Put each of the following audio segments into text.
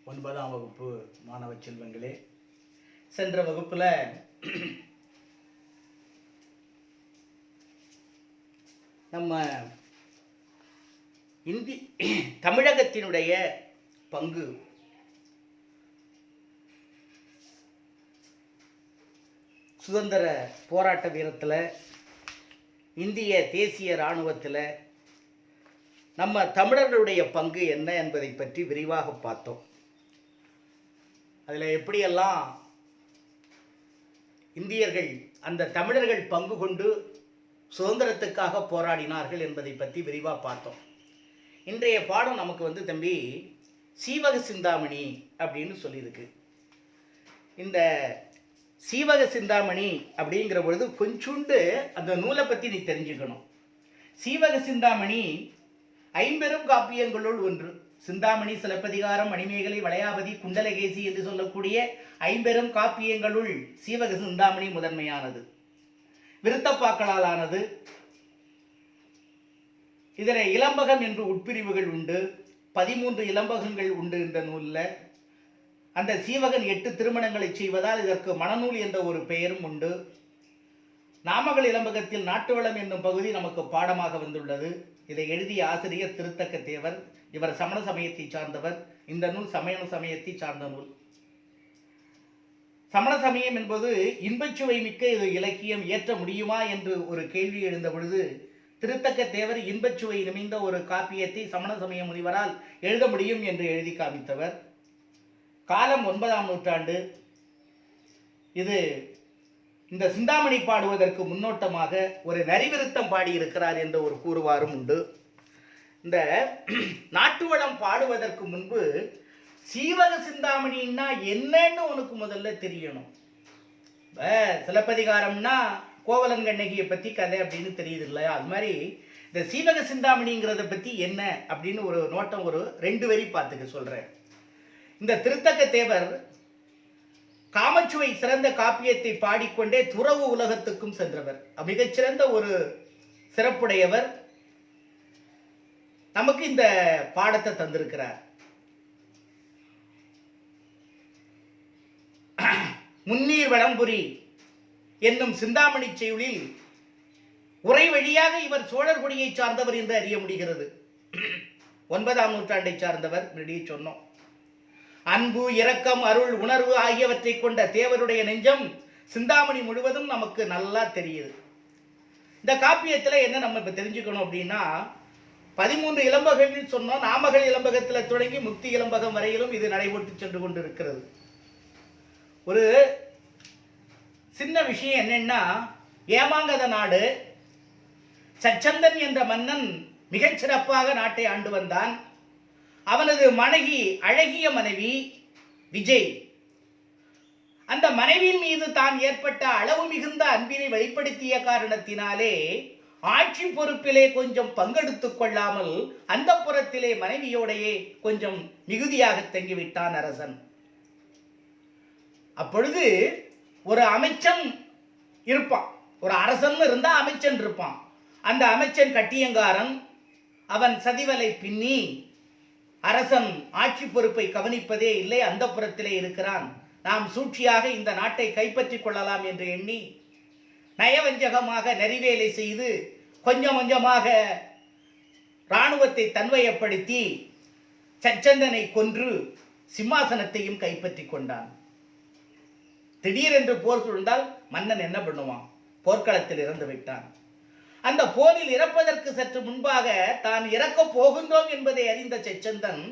9ஆம் வகுப்பு மாணவ செல்வங்களே, சென்ற வகுப்புல நம்ம தமிழகத்தினுடைய பங்கு சுதந்திர போராட்ட வீரத்தில், இந்திய தேசிய இராணுவத்தில் நம்ம தமிழர்களுடைய பங்கு என்ன என்பதை பற்றி விரிவாக பார்த்தோம். அதில் எப்படியெல்லாம் இந்தியர்கள் அந்த தமிழர்கள் பங்கு கொண்டு சுதந்திரத்துக்காக போராடினார்கள் என்பதை பற்றி விரிவாக பார்த்தோம். இன்றைய பாடம் நமக்கு தம்பி சீவக சிந்தாமணி அப்படின்னு சொல்லியிருக்கு. இந்த சீவக சிந்தாமணி அப்படிங்கிற பொழுது கொஞ்சோண்டு அந்த நூலை பற்றி நீ தெரிஞ்சுக்கணும். சீவக சிந்தாமணி ஐம்பெரும் காப்பியங்களுள் ஒன்று. சிந்தாமணி, சிலப்பதிகாரம், மணிமேகலை, வளையாபதி, குண்டலகேசி என்று சொல்லக்கூடிய ஐம்பெரும் காப்பியங்களுள் சீவக சிந்தாமணி முதன்மையானது. விருத்தப்பாக்களால் ஆனது. இதில் இளம்பகம் என்று உட்பிரிவுகள் உண்டு. 13 இளம்பகங்கள் உண்டு இந்த நூலில். அந்த சீவகன் 8 திருமணங்களை செய்வதால் இதற்கு மணநூல் என்ற ஒரு பெயரும் உண்டு. நாமகள் இளம்பகத்தில் நாட்டுவளம் என்னும் பகுதி நமக்கு பாடமாக வந்துள்ளது. இதை எழுதிய ஆசிரியர் திருத்தக்க தேவர். இவர் சமண சமயத்தை சார்ந்தவர். இந்த நூல் சமண சமயத்தை சார்ந்த நூல். சமண சமயம் என்பது இன்பச்சுவை மிக்க இது இலக்கியம் ஏற்ற முடியுமா என்று ஒரு கேள்வி எழுந்த பொழுது திருத்தக்க தேவர் இன்பச்சுவை நிமிந்த ஒரு காப்பியத்தை சமண சமய முனிவரால் எழுத முடியும் என்று எழுதி காமித்தவர். காலம் 9ஆம் நூற்றாண்டு. இது இந்த சிந்தாமணி பாடுவதற்கு முன்னோட்டமாக ஒரு நரிவிருத்தம் பாடியிருக்கிறார் என்ற ஒரு கூறுவாரும் உண்டு. இந்த நாட்டுவளம் பாடுவதற்கு முன்பு சீவக சிந்தாமணின்னா என்னன்னு உனக்கு முதல்ல தெரியணும். சிலப்பதிகாரம்னா கோவலன் கண்ணகியை பற்றி கதை அப்படின்னு தெரியுது இல்லையா? அது மாதிரி இந்த சீவக சிந்தாமணிங்கிறத பற்றி என்ன அப்படின்னு ஒரு நோட்டம், ஒரு 2 வரி பார்த்துக்க சொல்கிறேன். இந்த திருத்தக்க தேவர் காமச்சுவை சிறந்த காப்பியத்தை பாடிக்கொண்டே துறவு உலகத்துக்கும் சென்றவர். மிகச்சிறந்த ஒரு சிறப்புடையவர். நமக்கு இந்த பாடத்தை தந்திருக்கிறார். முன்னீர் வடம்புரி என்னும் சிந்தாமணி செய்யுளில் உரை வழியாக இவர் சோழர் குடியை சார்ந்தவர் என்று அறிய முடிகிறது. 9ஆம் நூற்றாண்டை சார்ந்தவர். முன்னாடியே சொன்னோம். அன்பு, இரக்கம், அருள், உணர்வு ஆகியவற்றை கொண்ட தேவருடைய நெஞ்சம் சிந்தாமணி முழுவதும் நமக்கு நல்லா தெரியுது. இந்த காப்பியத்தில் என்ன நம்ம இப்போ தெரிஞ்சுக்கணும் அப்படின்னா, 13 இளம்பகங்கள் சொன்னோம். நாமகள் இளம்பகத்தில் தொடங்கி முக்தி இளம்பகம் வரையிலும் இது நடைபெற்று சென்று கொண்டு இருக்கிறது. ஒரு சின்ன விஷயம் என்னன்னா, ஏமாங்கத நாடு சச்சந்தன் என்ற மன்னன் மிகச்சிறப்பாக நாட்டை ஆண்டு வந்தான். அவனது அழகிய மனைவி விஜய். அந்த மனைவியின் மீது தான் ஏற்பட்ட அளவு மிகுந்த அன்பினை வெளிப்படுத்திய காரணத்தினாலே ஆட்சி பொறுப்பிலே கொஞ்சம் பங்கெடுத்துக் கொள்ளாமல் அந்த புறத்திலே மனைவியோடையே கொஞ்சம் மிகுதியாக தங்கிவிட்டான் அரசன். அப்பொழுது ஒரு அமைச்சன் இருப்பான். ஒரு அரசன் இருந்தா அமைச்சன் இருப்பான். அந்த அமைச்சன் கட்டியங்காரன். அவன் சதிவலை பின்னி அரசன் ஆட்சி பொறுப்பை கவனிப்பதே இல்லை, அந்த புறத்திலே இருக்கிறான். நாம் சூழ்ச்சியாக இந்த நாட்டை கைப்பற்றிக் கொள்ளலாம் என்று எண்ணி நயவஞ்சகமாக நெறிவேலை செய்து கொஞ்சம் கொஞ்சமாக இராணுவத்தை தன்வயப்படுத்தி சச்சந்தனை கொன்று சிம்மாசனத்தையும் கைப்பற்றி கொண்டான். திடீரென்று போர் சூழ்ந்தால் மன்னன் என்ன பண்ணுவான்? போர்க்களத்தில் இறந்து விட்டான். அந்த போரில் இறப்பதற்கு சற்று முன்பாக தான் இறக்கப் போகின்றோம் என்பதை அறிந்த சச்சந்தன்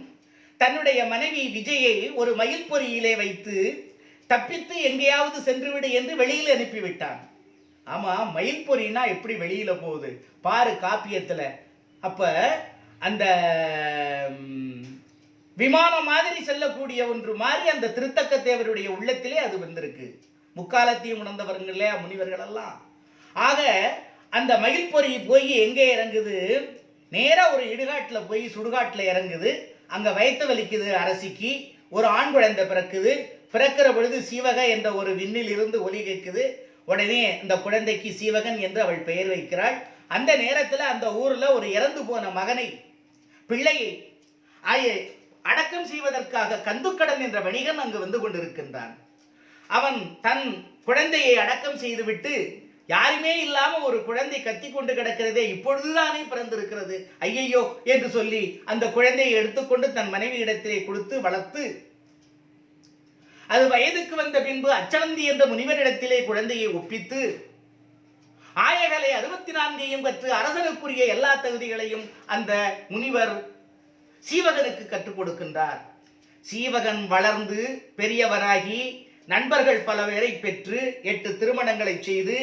தன்னுடைய மனைவி விஜயை ஒரு மயில் பொறியிலே வைத்து தப்பித்து எங்கேயாவது சென்றுவிடு என்று வெளியில் அனுப்பிவிட்டான். ஆமா, மயில் பொறினா எப்படி வெளியில போகுது பாரு காப்பியத்துல. அப்ப அந்த விமானம் மாதிரி செல்லக்கூடிய ஒன்று மாதிரி அந்த திருத்தக்க தேவருடைய உள்ளத்திலே அது வந்திருக்கு. முக்காலத்தையும் உணர்ந்தவர்களே முனிவர்கள் எல்லாம். ஆக அந்த மயில் பொறி போய் எங்கே இறங்குது? நேராக ஒரு இடுகாட்டில் போய் சுடுகாட்டில் இறங்குது. அங்கே வயிற்று வலிக்குது அரசிக்கு. ஒரு ஆண் குழந்தை பிறக்குது. பிறக்கிற பொழுது சீவக என்ற ஒரு விண்ணில் இருந்து ஒலி கேட்குது. உடனே அந்த குழந்தைக்கு சீவகன் என்று அவள் பெயர் வைக்கிறாள். அந்த நேரத்தில் அந்த ஊரில் ஒரு இறந்து போன மகனை, பிள்ளையை அடக்கம் செய்வதற்காக கந்துக்கடன் என்ற வணிகன் அங்கு வந்து கொண்டிருக்கின்றான். அவன் தன் குழந்தையை அடக்கம் செய்துவிட்டு, யாருமே இல்லாம ஒரு குழந்தை கத்தி கொண்டு கிடக்கிறதே, இப்பொழுதுதானே பிறந்திருக்கிறது, ஐயையோ என்று சொல்லி அந்த குழந்தையை எடுத்துக்கொண்டு தன் மனைவி இடத்திலே கொடுத்து வளர்த்து, அது வயதுக்கு வந்த பின்பு அச்சனந்தி என்ற முனிவரிடத்திலே குழந்தையை ஒப்பித்து, ஆயகலை 64 கற்று அரசனுக்குரிய எல்லா தகுதிகளையும் அந்த முனிவர் சீவகனுக்கு கற்றுக் கொடுக்கின்றார். சீவகன் வளர்ந்து பெரியவராகி நண்பர்கள் பல பேரை பெற்று 8 திருமணங்களை செய்து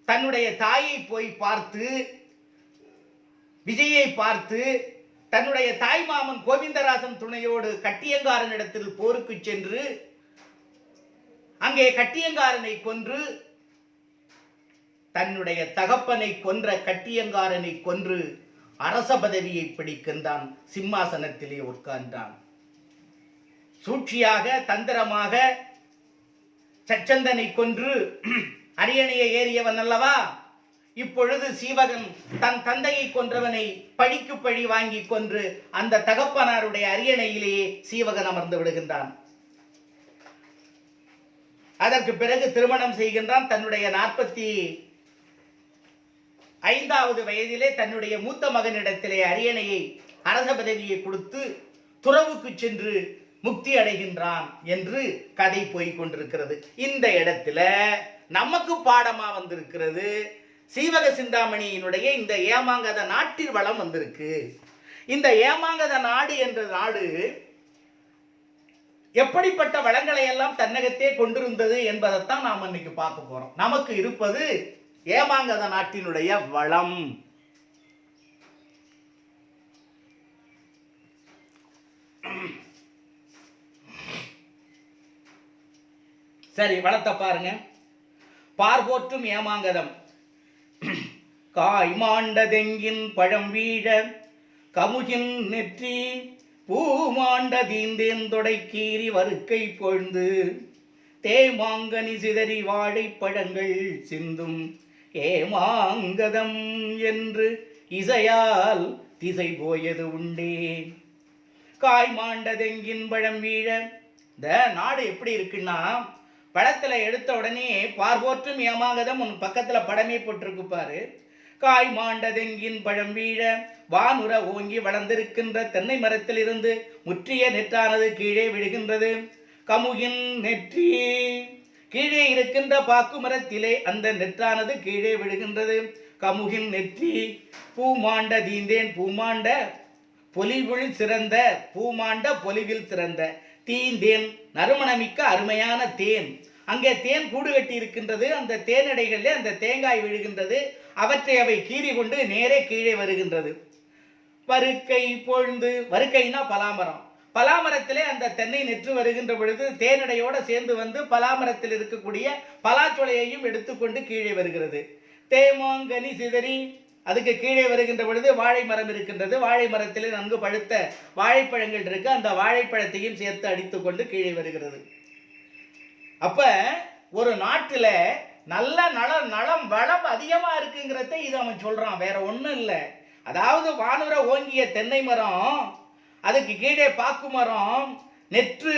தன்னுடைய தாயை போய் பார்த்து, விஜயை பார்த்து, தன்னுடைய தாய் மாமன் கோவிந்தராசன் துணையோடு கட்டியங்காரனிடத்தில் போருக்கு சென்று அங்கே கட்டியங்காரனை கொன்று, தன்னுடைய தகப்பனை கொன்ற கட்டியங்காரனை கொன்று அரச பதவியை பிடிக்கின்றான். சிம்மாசனத்திலே உட்கார்ந்தான். சூழ்ச்சியாக தந்திரமாக சச்சந்தனை கொன்று அரியணையை ஏறியவன் அல்லவா. இப்பொழுது சீவகன் தன் தந்தையை கொன்றவனை பழிக்கு பழி வாங்கி கொன்று அந்த தகப்பனாருடைய அரியணையிலேயே சீவகன் அமர்ந்து விடுகின்றான். அதற்கு பிறகு திருமணம் செய்கின்றான். தன்னுடைய 45வது வயதிலே தன்னுடைய மூத்த மகனிடத்திலே அரியணையை அரச பதவியை கொடுத்து துறவுக்கு சென்று முக்தி அடைகின்றான் என்று கதை போய் கொண்டிருக்கிறது. இந்த இடத்துல நமக்கு பாடமா வந்திருக்கிறது சீவக சிந்தாமணியினுடைய இந்த ஏமாங்கத நாட்டின் வளம் வந்திருக்கு. இந்த ஏமாங்கத நாடு என்ற நாடு எப்படிப்பட்ட வளங்களை எல்லாம் தன்னகத்தே கொண்டிருந்தது என்பதைத்தான் நாம் இன்னைக்கு பார்க்க போறோம். நமக்கு இருப்பது ஏமாங்கத நாட்டினுடைய வளம். சரி, வளத்தை பாருங்க. பார்போற்றும் ஏமாங்கதம். காய் மாண்டதெங்கின் பழம் வீழ கமுகின் நெற்றி பூமாண்ட தீந்தேன் தொடைக்கீறி வறுக்கை பொழுந்து தேமாங்கனி சிதறி வாழைப்பழங்கள் சிந்தும் ஏமாங்கதம் என்று இசையால் திசை போயது உண்டே. காய் மாண்டதெங்கின் பழம் வீழ. இந்த நாடு எப்படி இருக்குன்னா, படத்துல எடுத்த உடனே பார்போற்றும் ஏமாங்கதம் உன் பக்கத்துல படமே போட்டிருக்கு பாரு. காய் மாண்டதெங்கின் பழம் வீழ வானுர ஓங்கி வளர்ந்திருக்கின்ற தென்னை மரத்தில் இருந்து முற்றிய நெற்றானது கீழே விழுகின்றது. கமுகின் நெற்றி, கீழே இருக்கின்ற பாக்கு மரத்திலே அந்த நெற்றானது கீழே விழுகின்றது. கமுகின் நெற்றி பூமாண்ட தீந்தேன், பூமாண்ட பொலிவில் சிறந்த, பூமாண்ட பொலிவில் சிறந்த தீந்தேன், நறுமணமிக்க அருமையான தேன். அங்கே தேன் கூடு கட்டி இருக்கின்றது. அந்த தேனடைகளில் அந்த தேங்காய் விழுகின்றது. அவற்றை அவை கீறி கொண்டு நேரே கீழே வருகின்றது. வறுக்கை பொழுந்து, வறுக்கைனா பலாமரம். பலாமரத்திலே அந்த தென்னை நெற்று வருகின்ற பொழுது தேனடையோடு சேர்ந்து வந்து பலாமரத்தில் இருக்கக்கூடிய பலாச்சொலையையும் எடுத்துக்கொண்டு கீழே வருகிறது. தேமாங்கனி சிதறி, அதுக்கு கீழே வருகின்ற பொழுது வாழை மரம் இருக்கின்றது. வாழை மரத்திலே நன்கு பழுத்த வாழைப்பழங்கள் இருக்கு. அந்த வாழைப்பழத்தையும் சேர்த்து அடித்து கொண்டு கீழே வருகிறது. அப்ப ஒரு நாட்டில் நல்ல நலம் வளம் அதிகமா இருக்குங்கிறத இது அவன் சொல்றான், வேற ஒண்ணும் இல்லை. அதாவது வானுர ஓங்கிய தென்னை மரம், அதுக்கு கீழே பாக்கு மரம், நெற்று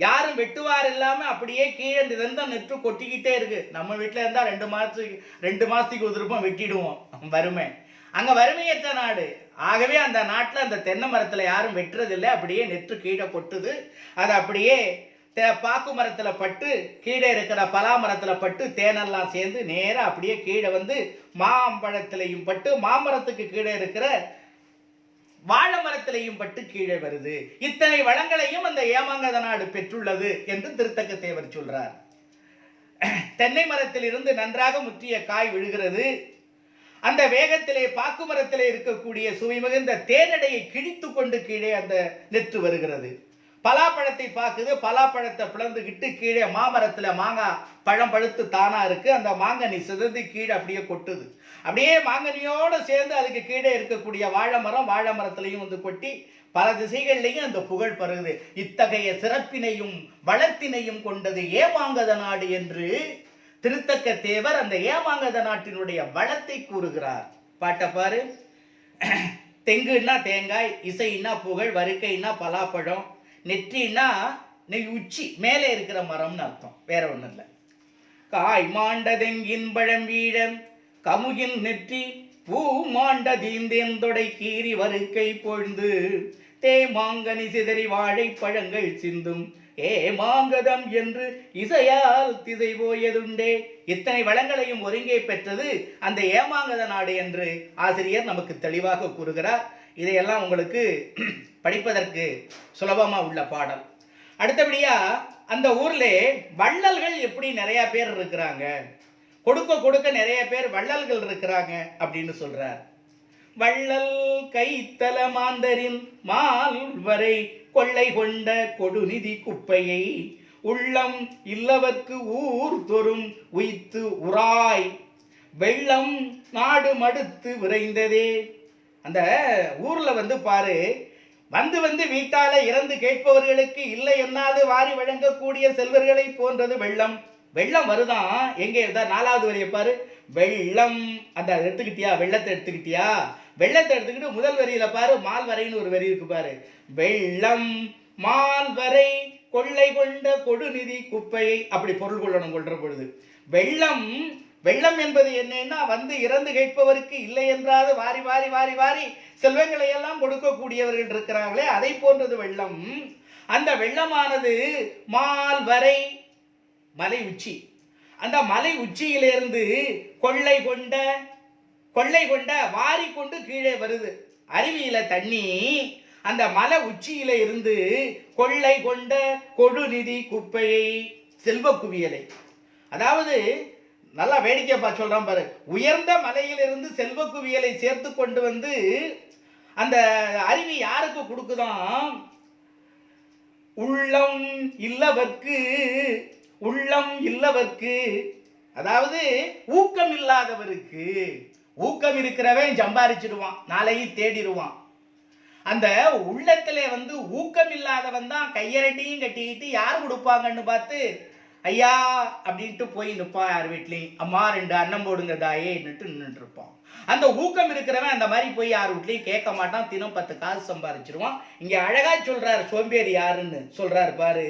யாரும் வெட்டுவார் இல்லாம அப்படியே கீழே இருந்த நெற்று கொட்டிக்கிட்டே இருக்கு. நம்ம வீட்டில் இருந்தா 2 மாசத்துக்கு ஒரு திருப்பம் வெட்டிடுவோம். வறுமை, அங்க வறுமையற்ற நாடு. ஆகவே அந்த நாட்டில் அந்த தென்னை மரத்துல யாரும் வெட்டுறதில்லை. அப்படியே நெற்று கீழே கொட்டுது. அது அப்படியே பாக்கு மரத்துல பட்டு கீழே இருக்கிற பலா மரத்துல பட்டு தேனெல்லாம் சேர்ந்து நேராக அப்படியே கீழே வந்து மாம்பழத்திலையும் பட்டு மாமரத்துக்கு கீழே இருக்கிற வாழை மரத்திலையும் பட்டு கீழே வருது. இத்தனை வளங்களையும் அந்த ஏமாங்கத நாடு பெற்றுள்ளது என்று திருத்தக்க தேவர் சொல்றார். தென்னை மரத்தில் இருந்து நன்றாக முற்றிய காய் விழுகிறது. அந்த வேகத்திலே பாக்கு மரத்திலே இருக்கக்கூடிய சுவை மிகுந்த தேனடையை கிழித்து கொண்டு கீழே அந்த நெற்று வருகிறது. பலாப்பழத்தை பார்க்குது. பலாப்பழத்தை பிளந்துக்கிட்டு கீழே மாமரத்தில் மாங்காய் பழம் பழுத்து தானா இருக்கு. அந்த மாங்கனி சிதந்து கீழே அப்படியே கொட்டுது. அப்படியே மாங்கனியோடு சேர்ந்து அதுக்கு கீழே இருக்கக்கூடிய வாழை மரத்திலையும் வந்து கொட்டி பல திசைகள்லையும் அந்த புகழ் பருகுது. இத்தகைய சிறப்பினையும் வளத்தினையும் கொண்டது ஏமாங்கத நாடு என்று திருத்தக்க தேவர் அந்த ஏமாங்கத நாட்டினுடைய வளத்தை கூறுகிறார். பாட்ட பாரு. தெங்குன்னா தேங்காய், இசைன்னா புகழ், வருக்கைன்னா பலாப்பழம், நெற்றின்னா நெய் உச்சி மேலே இருக்கிற மரம்னு அர்த்தம், வேற ஒன்றும் இல்லை. காய் மாண்ட தெங்கின் பழம் வீழம் கமுகின் நெற்றி பூ மாண்ட தீந்தேந்தொடை கீறி வருக்கை பொழுந்து தேமாங்கனி சிதறி வாழை பழங்கள் சிந்தும் மாங்கதம் என்று இசையால் திசை போயதுண்டே. இத்தனை வளங்களையும் ஒருங்கே பெற்றது அந்த ஏமாங்கத நாடு என்று ஆசிரியர் நமக்கு தெளிவாக கூறுகிறார். இதையெல்லாம் உங்களுக்கு படிப்பதற்கு சுலபமா உள்ள பாடல். அடுத்தபடியா அந்த ஊர்ல வள்ளல்கள் எப்படி நிறைய பேர் இருக்கிறாங்க, கொடுக்க கொடுக்க நிறைய பேர் வள்ளல்கள் இருக்கிறாங்க அப்படின்னு சொல்றார். வள்ளல் கைத்தல மாந்தரின் மால் வரை கொள்ளை கொண்ட கொடுநிதி குப்பையை உள்ளம் இல்லவர்க்கு ஊர் தொறும் உய்த்து உராய் வெள்ளம் நாடு மடுத்து விரைந்ததே. அந்த ஊர்ல பாரு, வந்து வீட்டால இறந்து கேட்பவர்களுக்கு இல்லை என்னாது வாரி வழங்கக்கூடிய செல்வர்களை போன்றது வெள்ளம். வெள்ளம் வருதான் எங்கே? நாலாவது வரியை பாரு. வெள்ளம் அந்த எடுத்துக்கிட்டியா, வெள்ளத்தை எடுத்துக்கிட்டியா, வெள்ளத்தை எடுத்துக்கிட்டு முதல் வரியில பாரு, மால் வரைன்னு ஒரு வரி இருக்கு பாரு. வெள்ளம் மால் வரை கொள்ளை கொண்ட கொடுநிதி குப்பையை, அப்படி பொருள் கொள்ளணும். கொள்ற பொழுது வெள்ளம், வெள்ளம் என்பது என்னன்னா வந்து இறந்து கேட்பவருக்கு இல்லை என்றாது வாரி வாரி வாரி வாரி செல்வங்களை எல்லாம் கொடுக்கக்கூடியவர்கள் இருக்கிறார்களே, அதை போன்றது வெள்ளம். அந்த வெள்ளமானது மால் வரை மலை உச்சி, அந்த மலை உச்சியிலிருந்து கொள்ளை கொண்ட வாரி கொண்டு கீழே வருது. அருவியில தண்ணி அந்த மலை உச்சியில இருந்து கொள்ளை கொண்ட கொடுநிதி குப்பையை, செல்வ குவியலை, அதாவது நல்லா வேடிக்கை பார்த்து சொல்றான் பாரு. உயர்ந்த மலையிலிருந்து செல்வ குவியலை சேர்த்து கொண்டு வந்து அந்த அருவி யாருக்கு கொடுக்குதான்? உள்ளம் இல்லவர்க்கு, உள்ளம் இல்லவர்க்கு, அதாவது ஊக்கம் இல்லாதவருக்கு. ஊக்கம் இருக்கிறவன் சம்பாரிச்சிடுவான், நாளைக்கு தேடிடுவான். அந்த உள்ளத்திலே ஊக்கம் இல்லாதவன் தான் கையரட்டியும் கட்டிக்கிட்டு யார் கொடுப்பாங்கன்னு பார்த்து ஐயா அப்படின்ட்டு போய் நிற்பான். யார் வீட்லையும் அம்மா 2 அன்னம் போடுங்க தாயே நின்றுட்டு இருப்பான். அந்த ஊக்கம் இருக்கிறவன் அந்த மாதிரி போய் யார் வீட்லையும் கேட்க மாட்டான், தினம் 10 காசு சம்பாரிச்சிருவான். இங்க அழகா சொல்றாரு சோம்பேறி யாருன்னு சொல்றாரு பாரு.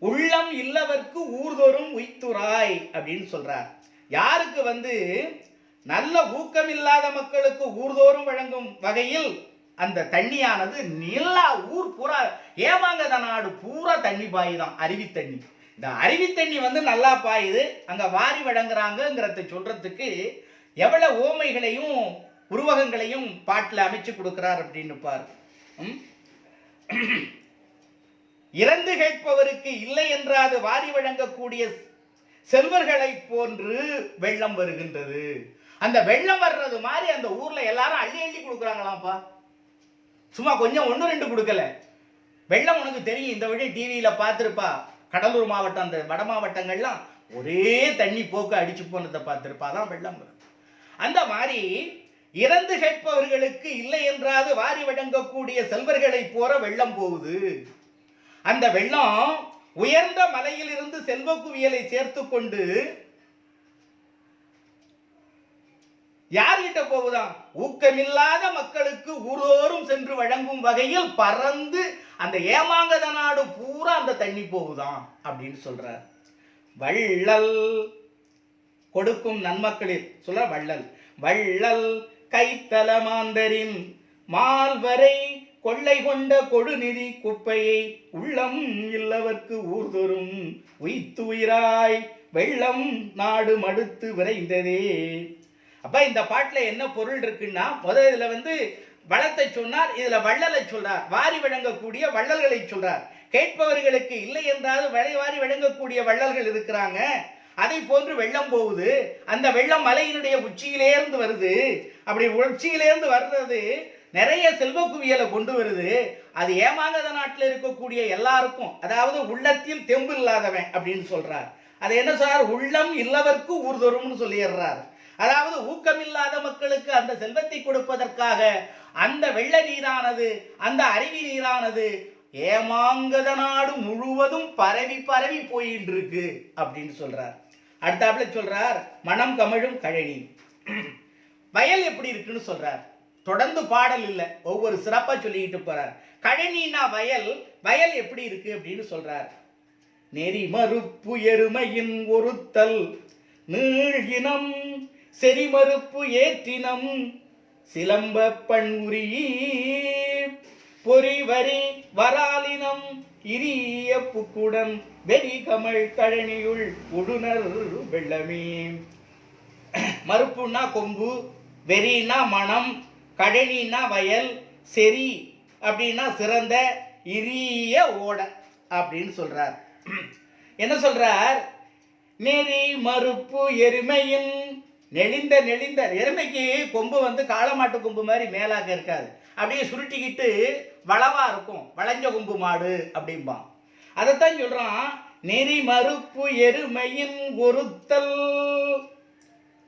உள்ளம் இல்லவர்க்கு ஊர்தோறும் உய்த்துராய் அப்படின்னு சொல்றார். யாருக்கு நல்ல ஊக்கம் இல்லாத மக்களுக்கு ஊர்தோறும் வழங்கும் வகையில் அந்த தண்ணியானது நிலா ஊர் பூரா, ஏமாங்கத நாடு பூரா தண்ணி பாயுதான், அருவி தண்ணி. இந்த அருவி தண்ணி நல்லா பாயுது, அங்க வாரி வழங்குறாங்கிறத சொல்றதுக்கு எவ்வளவு ஓமைகளையும் உருவகங்களையும் பாட்டில் அமைச்சு கொடுக்கிறார் அப்படின்னு பாரு. இறந்து கேட்பவருக்கு இல்லை என்றாது வாரி வழங்கக்கூடிய செல்வர்களை போன்று வெள்ளம் வருகின்றது. அந்த வெள்ளம் வர்றது மாதிரி அந்த ஊர்ல எல்லாரும் அள்ளி அள்ளி கொடுக்குறாங்களாம்ப்பா. சும்மா கொஞ்சம் 1-2 கொடுக்கல. வெள்ளம் உனக்கு தெரியும், இந்த வழி டிவியில பார்த்துருப்பா. கடலூர் மாவட்டம், அந்த வட மாவட்டங்கள்லாம் ஒரே தண்ணி போக்கு அடிச்சு போனதை பார்த்துருப்பா. அதான் வெள்ளம் வரும். அந்த மாதிரி இறந்து கேட்பவர்களுக்கு இல்லை என்றாது வாரி வழங்கக்கூடிய செல்வர்களை போற வெள்ளம் போகுது. அந்த வெள்ளம் உயர்ந்த மலையில் இருந்து செல்வ குவியலை சேர்த்து கொண்டு யார்கிட்ட போகுதான்? ஊக்கமில்லாத மக்களுக்கு ஊரோரும் சென்று வழங்கும் வகையில் பறந்து அந்த ஏமாங்கத நாடு பூரா அந்த தண்ணி போகுதான் அப்படின்னு சொல்றார். வள்ளல் கொடுக்கும் நன்மக்களில் சொல்ற வள்ளல். வள்ளல் கைத்தல மாந்தரின் மால்வரை கொள்ளை கொண்ட கொடுநிதி குப்பையை உள்ளம் இல்லவர்க்கு ஊர்தொரும் உய்த்துயிராய் வெள்ளம் நாடு மடுத்து விரைந்ததே. அப்ப இந்த பாட்டுல என்ன பொருள் இருக்குன்னா, முதல் இதுல வளத்தை சொன்னார், இதுல வள்ளலை சொல்றார், வாரி வழங்கக்கூடிய வள்ளல்களை சொல்றார். கேட்பவர்களுக்கு இல்லை என்றாலும் வாரி வழங்கக்கூடிய வள்ளல்கள் இருக்கிறாங்க. அதை போன்று வெள்ளம் போகுது. அந்த வெள்ளம் மலையினுடைய உச்சியிலேருந்து வருது. அப்படி உச்சியிலேருந்து வர்றது நிறைய செல்வ குவியலை கொண்டு வருது. அது ஏமாங்கத நாட்டில் இருக்கக்கூடிய எல்லாருக்கும், அதாவது உள்ளத்தில் தெம்பு இல்லாதவன் அப்படின்னு சொல்றார். அது என்ன சொல்றார்? உள்ளம் இல்லவர்க்கு ஊர்தொரும்னு சொல்லிடுறார். அதாவது ஊக்கமில்லாத மக்களுக்கு அந்த செல்வத்தை கொடுப்பதற்காக அந்த வெள்ள நீரானது, அந்த அருவி நீரானது ஏமாங்கத நாடு முழுவதும் பரவி பரவி போயிட்டு இருக்கு அப்படின்னு சொல்றார். அடுத்தாப்புல சொல்றார், மனம் கமழும் கழனி. வயல் எப்படி இருக்குன்னு சொல்றார். தொடர்ந்து பாடல் இல்லை, ஒவ்வொரு சிறப்பா சொல்லிக்கிட்டு போறார். கழனினா வயல், வயல் எப்படி இருக்கு அப்படின்னு சொல்றார். நெறி மறுப்பு எருமையின் ஒருத்தல் நீழ்கினம் செறிமறுப்பு ஏற்றினம் சிலம்ப பண்புரி பொறிவரி வராலினம் இரிய புக்குடன் வெறி கமல் கழனியுள் உடுனர் வெள்ளமே. மறுப்புன்னா கொம்பு, வெறினா மனம், கழனினா வயல், செறி அப்படின்னா சிறந்த, இரிய ஓட அப்படின்னு சொல்றார். என்ன சொல்றார்? நெறி மறுப்பு எருமையின் நெளிந்த நெளிந்த எருமைக்கு கொம்பு வந்து காளமாட்டு கொம்பு மாதிரி மேலாக இருக்காது, அப்படியே சுருட்டிக்கிட்டு வளவா இருக்கும், வளைஞ்ச கொம்பு மாடு அப்படிம்பான். அதைத்தான் சொல்றான். நெறி மறுப்பு எருமையின் ஒருத்தல்,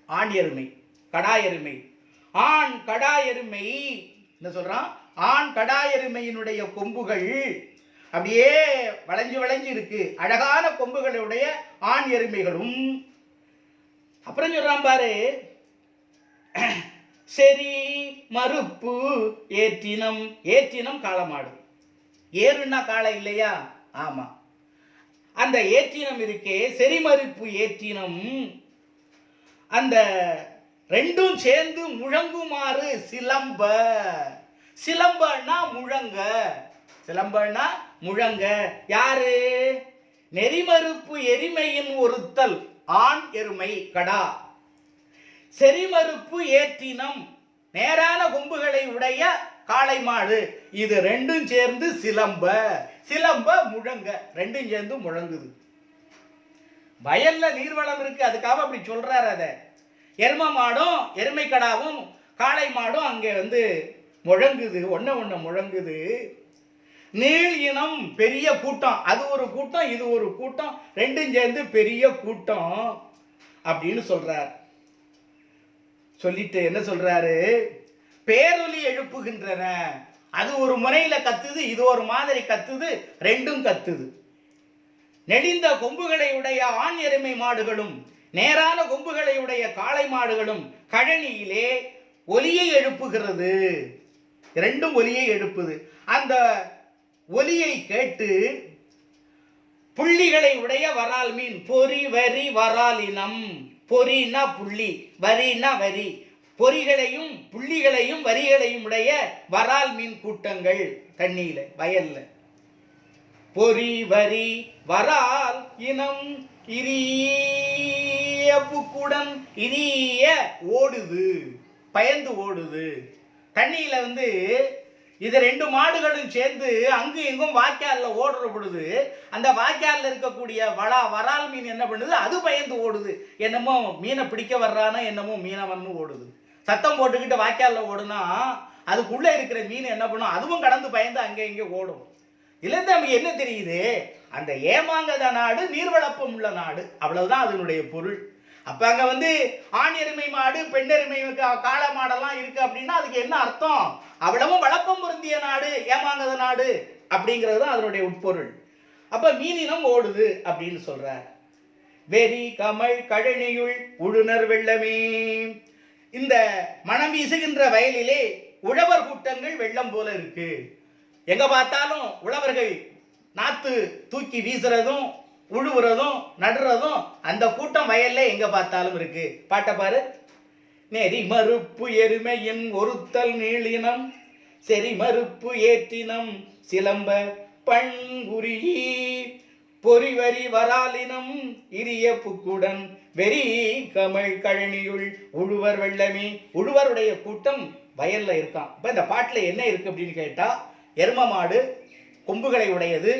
ஆண் எருமை கடா எருமை, ஆண் கடா எருமை என்ன சொல்றான்? ஆண் கடா எருமையினுடைய கொம்புகள் அப்படியே வளைஞ்சு வளைஞ்சு இருக்கு, அழகான கொம்புகளுடைய ஆண் எருமைகளும். அப்புறம் சொல்றான் பாரு, சரி மறுப்பு ஏற்றினம், ஏற்றினம் காளமாடு, ஏறுன்னா காளை இல்லையா? ஆமா, அந்த ஏற்றினம் இருக்கே செறிமறுப்பு ஏற்றினம், அந்த ரெண்டும் சேர்ந்து முழங்குமாறு சிலம்ப, சிலம்பன்னா முழங்க, சிலம்பன்னா முழங்க. யாரு? நெறிமறுப்பு எருமையின் ஒருத்தல் ஆண் எருமை கடா, செறிமறுப்பு ஏற்றினம் நேரான கொம்புகளை உடைய காளை மாடு, இது ரெண்டும் சேர்ந்து சிலம்ப, சிலம்ப முழங்க, ரெண்டும் சேர்ந்து முழங்குது. வயல்ல நீர்வளம் இருக்கு, அதுக்காக அப்படி சொல்றாரு. அத எரும மாடும் எருமை கடாவும் காளை மாடும் அங்கே வந்து முழங்குது, ஒண்ணு முழங்குது. நீள் இனம் பெரிய கூட்டம், அது ஒரு கூட்டம் இது ஒரு கூட்டம், ரெண்டும் சேர்ந்து பெரிய கூட்டம் அப்படின்னு சொல்றார். சொல்லிட்டு என்ன சொல்றாரு? பேரொலி எழுப்புகின்றன, அது ஒரு முறையில கத்துது, இது ஒரு மாதிரி கத்துது, ரெண்டும் கத்துது. நெடிந்த கொம்புகளை உடைய ஆண் எருமை மாடுகளும் நேரான கொம்புகளை உடைய காளை மாடுகளும் கழனியிலே ஒலியை எழுப்புகிறது, ரெண்டும் ஒலியை எழுப்புது. அந்த ஒலியை கேட்டு புள்ளிகளை உடைய வரால் மீன், பொறி வரி வராலினம், பொறினா புள்ளி, வரினா வரி, பொறிகளையும் புள்ளிகளையும் வரிகளையும் உடைய வரால் மீன் கூட்டங்கள் தண்ணியில வயல்ல. பொறி வரி வரால் இனம் இரிய புக்குடன் இரிய ஓடுது, பயந்து ஓடுது தண்ணியில. வந்து இது ரெண்டு மாடுகளும் சேர்ந்து அங்கு இங்கும் வாய்க்கால்ல ஓடுற பொழுது அந்த வாய்க்கால்ல இருக்கக்கூடிய வரால் மீன் என்ன பண்ணுது? அது பயந்து ஓடுது. என்னமோ மீனை பிடிக்க வர்றானோ என்னமோ மீனவன்னு ஓடுது. சத்தம் போட்டுக்கிட்டு வாய்க்கால்ல ஓடுனா அதுக்குள்ள இருக்கிற மீன் என்ன பண்ணும்? அதுவும் கடந்து பயந்து அங்கே இங்கே ஓடும். இதுல நமக்கு என்ன தெரியுது? அந்த ஏமாங்கத நாடு நீர்வளப்பம் உள்ள நாடு, அவ்வளவுதான் அதனுடைய பொருள். அப்ப அங்க வந்து ஆண் எருமை மாடு பெண் எருமை காளை மாடெல்லாம் இருக்கு அப்படின்னா அதுக்கு என்ன அர்த்தம்? அவ்வளவும் வளப்பம் பொருந்திய நாடு ஏமாங்கத நாடு அப்படிங்கிறது தான் அதனுடைய உட்பொருள். அப்ப மீனினம் ஓடுது அப்படின்னு சொல்றார். வெறி கமல் கழனியுள் உழுனர் வெள்ளமே, இந்த மனம் வீசுகின்ற வயலிலே உழவர் கூட்டங்கள் வெள்ளம் போல இருக்கு. எங்க பார்த்தாலும் உழவர்கள் நாத்து தூக்கி வீசுறதும் உழுவுறதும் நடுறதும் அந்த கூட்டம் வயல்ல எங்க பார்த்தாலும் இருக்கு. பாட்ட பாரு. நெறி மறுப்பு எருமையின் ஒருத்தல் நீளினம் செறி மறுப்பு ஏற்றினம் சிலம்ப பண்புரி பொறிவரி வராலினம் இரிய புக்குடன் வெறி கமல் கழனியுள் உழுவர் வெள்ளமே. உழுவருடைய கூட்டம் வயல்ல இருக்கான். இப்ப இந்த பாட்டுல என்ன இருக்கு அப்படின்னு கேட்டா, எரும மாடு கொம்புகளை உடையது,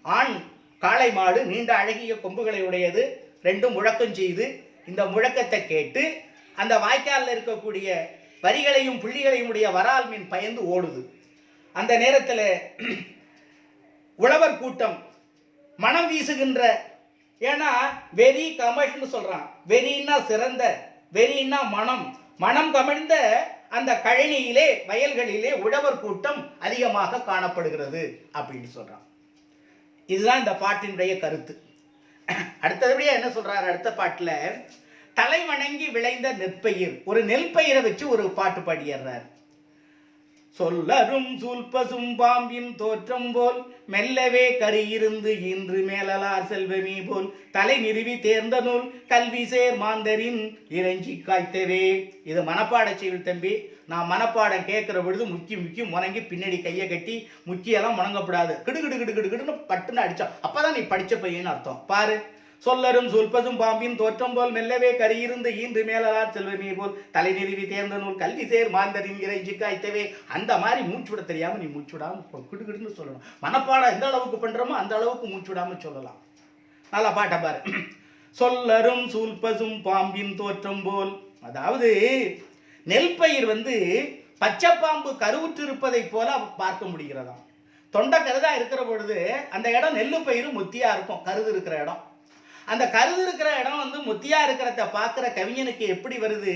ஆண் காளை மாடு நீண்ட அழகிய கொம்புகளை உடையது, ரெண்டும் முழக்கம் செய்து இந்த முழக்கத்தை கேட்டு அந்த வாய்க்காலில் இருக்கக்கூடிய வரிகளையும் புள்ளிகளையும் உடைய வரால் மீன் பயந்து ஓடுது. அந்த நேரத்தில் உழவர் கூட்டம் மனம் வீசுகின்ற, ஏன்னா வெறி கமழ்னு சொல்றான், வெறின்னா சிறந்த, வெறின்னா மனம், மனம் கமழ்ந்த அந்த கழனியிலே வயல்களிலே உழவர் கூட்டம் அதிகமாக காணப்படுகிறது அப்படின்னு சொல்றான். இதுதான் இந்த பாட்டினுடைய கருத்து. அடுத்தபடியா என்ன சொல்றாரு அடுத்த பாட்டுல? தலை வணங்கி விளைந்த நெற்பயிர், ஒரு நெல் பயிரை வச்சு ஒரு பாட்டு பாடிடுறார். சொல்லரும் சூல்பசும் பாம்பின் தோற்றம் போல் மெல்லவே கரியிருந்து இன்று மேலலார் செல்வமே போல் தலை நிறுவி தேர்ந்த நூல் கல்வி சேர் மாந்தரின் இறைஞ்சி காய்த்தவே. இது மனப்பாட செய்யுள் தம்பி. நான் மனப்பாடம் கேட்கிற பொழுது முக்கி முறங்கி பின்னாடி கையை கட்டி முக்கியெல்லாம் முணங்கப்படாது. கிடுகிடுன்னு பட்டுன்னு அடிச்சா அப்பதான் நீ படிச்ச பையன்னு அர்த்தம். பாரு, சொல்லரும் சொல்பசும் பாம்பின் தோற்றம் போல் மெல்லவே கரியிருந்து ஈன்று மேலார் செல்வமே போல் தலை நிறுவி தேர்ந்த நூல் கல்வி சேர் மாந்தரின் இறைஞ்சி காய்த்தவே. அந்த மாதிரி மூச்சு விட தெரியாம நீ மூச்சு விடாம கிடுகிடுன்னு சொல்லணும். மனப்பாடம் எந்த அளவுக்கு பண்றோமோ அந்த அளவுக்கு மூச்சு விடாம சொல்லலாம். நல்லா பாட்ட பாரு. சொல்லரும் சூல்பசும் பாம்பின் தோற்றம் போல், அதாவது நெல் பயிர் பச்சை பாம்பு கருவுற்று இருப்பதை போல பார்க்க முடிகிறதாம். தொண்டை கருதா இருக்கிற பொழுது அந்த இடம் நெல்லு பயிர் முத்தியா இருக்கும். கருது இருக்கிற இடம், அந்த கருது இருக்கிற இடம் முத்தியா இருக்கிறத பார்க்கிற கவிஞனுக்கு எப்படி வருது?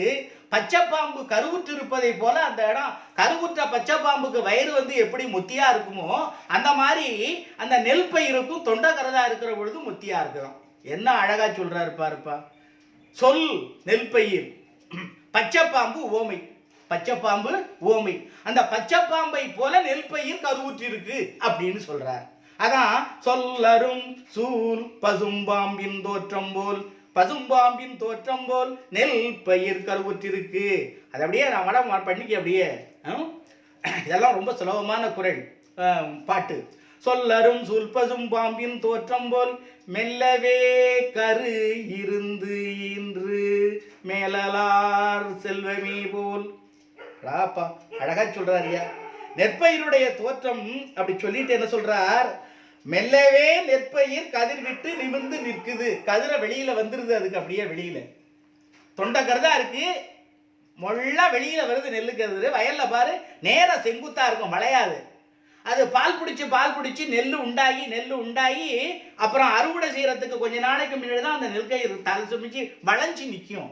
பச்சை பாம்பு கருவுற்று இருப்பதை போல அந்த இடம், கருவுற்ற பச்சை பாம்புக்கு வயிறு எப்படி முத்தியா இருக்குமோ அந்த மாதிரி அந்த நெல் பயிருக்கும் தொண்டை கருதா இருக்கிற பொழுது முத்தியா இருக்குதான். என்ன அழகா சொல்றாரு பாருப்பா. சொல் நெல் பயிர், பச்சை பாம்பு ஓமை, பச்சை பாம்பு ஓமை. அந்த பச்சை பாம்பை போல நெல் பயிர் கருவுற்று இருக்கு அப்படின்னு சொல்றார். அதான் சொல்லரும் சூல் பசும்பாம்பின் தோற்றம் போல், பசும்பாம்பின் தோற்றம் போல் நெல் பயிர் கருவுற்றிருக்கு. அது அப்படியே நான் மடம் பண்ணிக்க அப்படியே. இதெல்லாம் ரொம்ப சுலபமான குரல் பாட்டு. சொல்லரும் சூல் பசும்பாம்பின் தோற்றம் போல் மெல்லவே கரு இருந்து இன்று மேலலார் செல்வமே போல். ராப்பா அழகா சொல்றாருயா. நெற்பயினுடைய தோற்றம் அப்படி சொல்லிட்டு என்ன சொல்றார்? மெல்லவே நெற்பயிர் கதிர் விட்டு நிமிர்ந்து நிற்குது. கதிரை வெளியில வந்துருது. அதுக்கு அப்படியே வெளியில தொண்டை கருதா இருக்கு, மொள்ளா வெளியில வருது நெல்லு கதிர். வயல்ல பாரு நேரா செங்குத்தா இருக்கும், வளையாது. அது பால் பிடிச்சி நெல் உண்டாகி அப்புறம் அறுவடை செய்யறதுக்கு கொஞ்ச நாளைக்கு முன்னாடி தான் அந்த நெல்கயிறு தலை சுமிச்சு வளைஞ்சி நிற்கும்.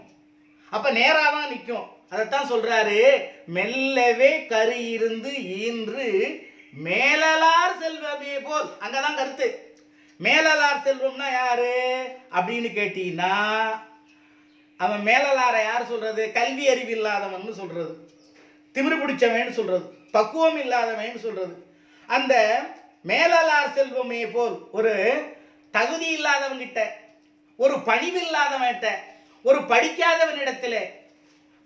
அப்ப நேரா தான் நிற்கும். அதைத்தான் சொல்றாரு, மெல்லவே கரு இருந்து ஈன்று மேலலார் செல்வமே போல். அங்கதான் கருத்து. மேலலார் செல்வம்னா யாரு அப்படின்னு கேட்டீங்கன்னா, அவன் மேலலார யார் சொல்றது? கல்வி அறிவு இல்லாதவன் சொல்றது, திமிரு பிடிச்சவன் சொல்றது, பக்குவம் இல்லாதவன் சொல்றது. அந்த மேலலார் செல்வமே போல் ஒரு தகுதி இல்லாதவன்கிட்ட, ஒரு பணிவில்லாதவன்கிட்ட, ஒரு படிக்காதவனிடத்திலே,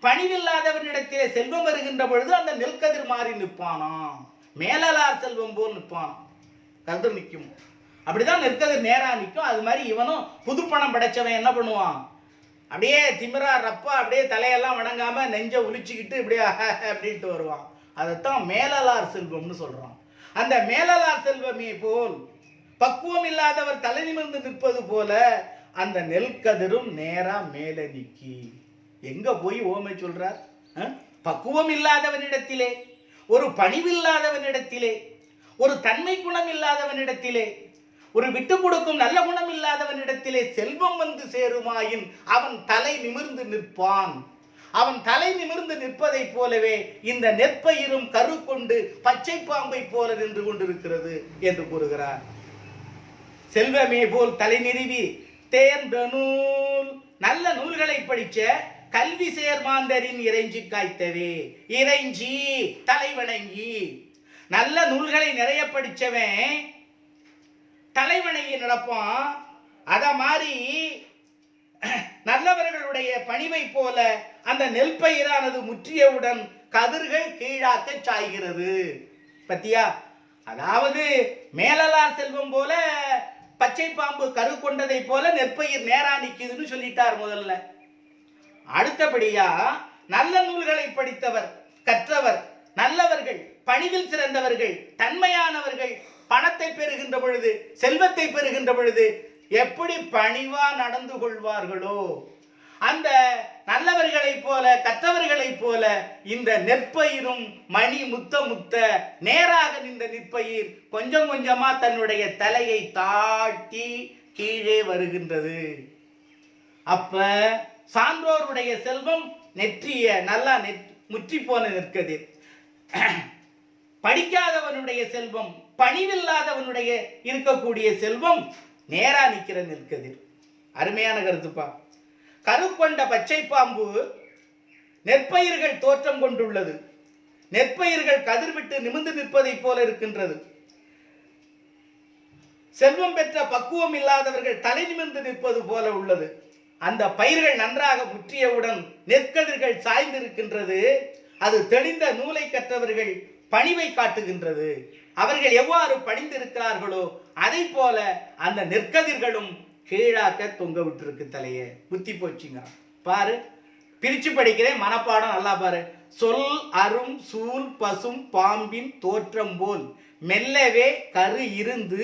பணிவில்லாதவனிடத்திலே செல்வம் வருகின்ற பொழுது அந்த நெல்கதிர் மாறி நிற்பானா, மேலலார் செல்வம் போல் நிற்பானா, கதிர் நிற்கும். அப்படிதான் நெற்கதிர் நேரா நிற்கும். அது மாதிரி இவனும் புது பணம் படைச்சவன் என்ன பண்ணுவான்? அப்படியே திமிரா ரப்பா அப்படியே தலையெல்லாம் வணங்காம நெஞ்ச உளிச்சுக்கிட்டு இப்படியே அப்படின்ட்டு வருவான். அதைத்தான் மேலலார் செல்வம்னு சொல்றான். அந்த மேலலார் செல்வமே போல் பக்குவம் இல்லாதவர் தலை நிமிர்ந்து நிற்பது போல அந்த நெல்கதிரும் நேரா மேல நிக்கி. எங்க போய் ஓமை சொல்றார்? பக்குவம் இல்லாதவனிடத்திலே, ஒரு பணிவில்லாதவனிடத்திலே, ஒரு தன்மை குணம் இல்லாதவனிடத்திலே, ஒரு விட்டு கொடுக்கும் நல்ல குணம் இல்லாதவனிடத்திலே செல்வம் சேருமாயின் அவன் தலை நிமிர்ந்து நிற்பான். அவன் தலை நிமிர்ந்து நிற்பதை போலவே இந்த நெற்பயிரும் கரு கொண்டு பச்சை பாம்பை போல நின்று கொண்டிருக்கிறது என்று கூறுகிறார். செல்வமே போல் தலை நிறுவி தேர்ந்த நூல், நல்ல நூல்களை படிச்ச கல்வி சேர்மாந்தரின் இறைஞ்சி காய்த்தவே. இறைஞ்சி தலை வணங்கி, நல்ல நூல்களை நிறைய படிச்சவன் தலைவணங்கி நடப்பான். அத மாதிரி நல்லவர்களுடைய பணிவை போல அந்த நெல் பயிரானது முற்றியவுடன் கதிர்கள் கீழாக்க சாய்கிறது. பத்தியா? அதாவது மேலலார் செல்வம் போல பச்சை பாம்பு கரு கொண்டதை போல நெற்பயிர் நேரா நிக்குதுன்னு சொல்லிட்டார் முதல்ல. அடுத்தபடியா நல்ல நூல்களை படித்தவர், கற்றவர், நல்லவர்கள், பணிவில் சிறந்தவர்கள், தன்மையானவர்கள் பணத்தை பெறுகின்ற பொழுது, செல்வத்தை பெறுகின்ற பொழுது எப்படி பணிவா நடந்து கொள்வார்களோ அந்த நல்லவர்களைப் போல, கற்றவர்களைப் போல இந்த நெற்பயிரும் மணி முத்த முத்த நேராக நின்ற நெற்பயிர் கொஞ்சம் கொஞ்சமா தன்னுடைய தலையை தாழ்த்தி கீழே வருகின்றது. அப்ப சான்றோருடைய செல்வம் நெற்றிய நல்லா முற்றி போன நெற்கதிர், படிக்காதவனுடைய செல்வம், பணிவில்லாதவனுடைய இருக்கக்கூடிய செல்வம் நேரா நிற்கிற நெற்கதிர். அருமையான கருத்துப்பா. கரு கொண்ட பச்சை பாம்பு நெற்பயிர்கள் தோற்றம் கொண்டுள்ளது. நெற்பயிர்கள் கதிர்விட்டு நிமிர்ந்து நிற்பதைப் போல இருக்கின்றது. செல்வம் பெற்ற பக்குவம் இல்லாதவர்கள் தலை நிமிர்ந்து நிற்பது போல உள்ளது. அந்த பயிர்கள் நன்றாக முற்றியவுடன் நெற்கதிர்கள் சாய்ந்திருக்கின்றது. அது தெளிந்த நூலை கற்றவர்கள் பணிவை காட்டுகின்றது. அவர்கள் எவ்வாறு பணிந்திருக்கிறார்களோ அதை போல அந்த நெற்கதிர்களும் கீழாக்க தொங்க விட்டுருக்கு. தலைய புத்தி போச்சுங்க. பாரு, பிரிச்சு படிக்கிறேன், மனப்பாடம் நல்லா பாரு. சொல் அரும் சூல் பசும் பாம்பின் தோற்றம் போல் மெல்லவே கரு இருந்து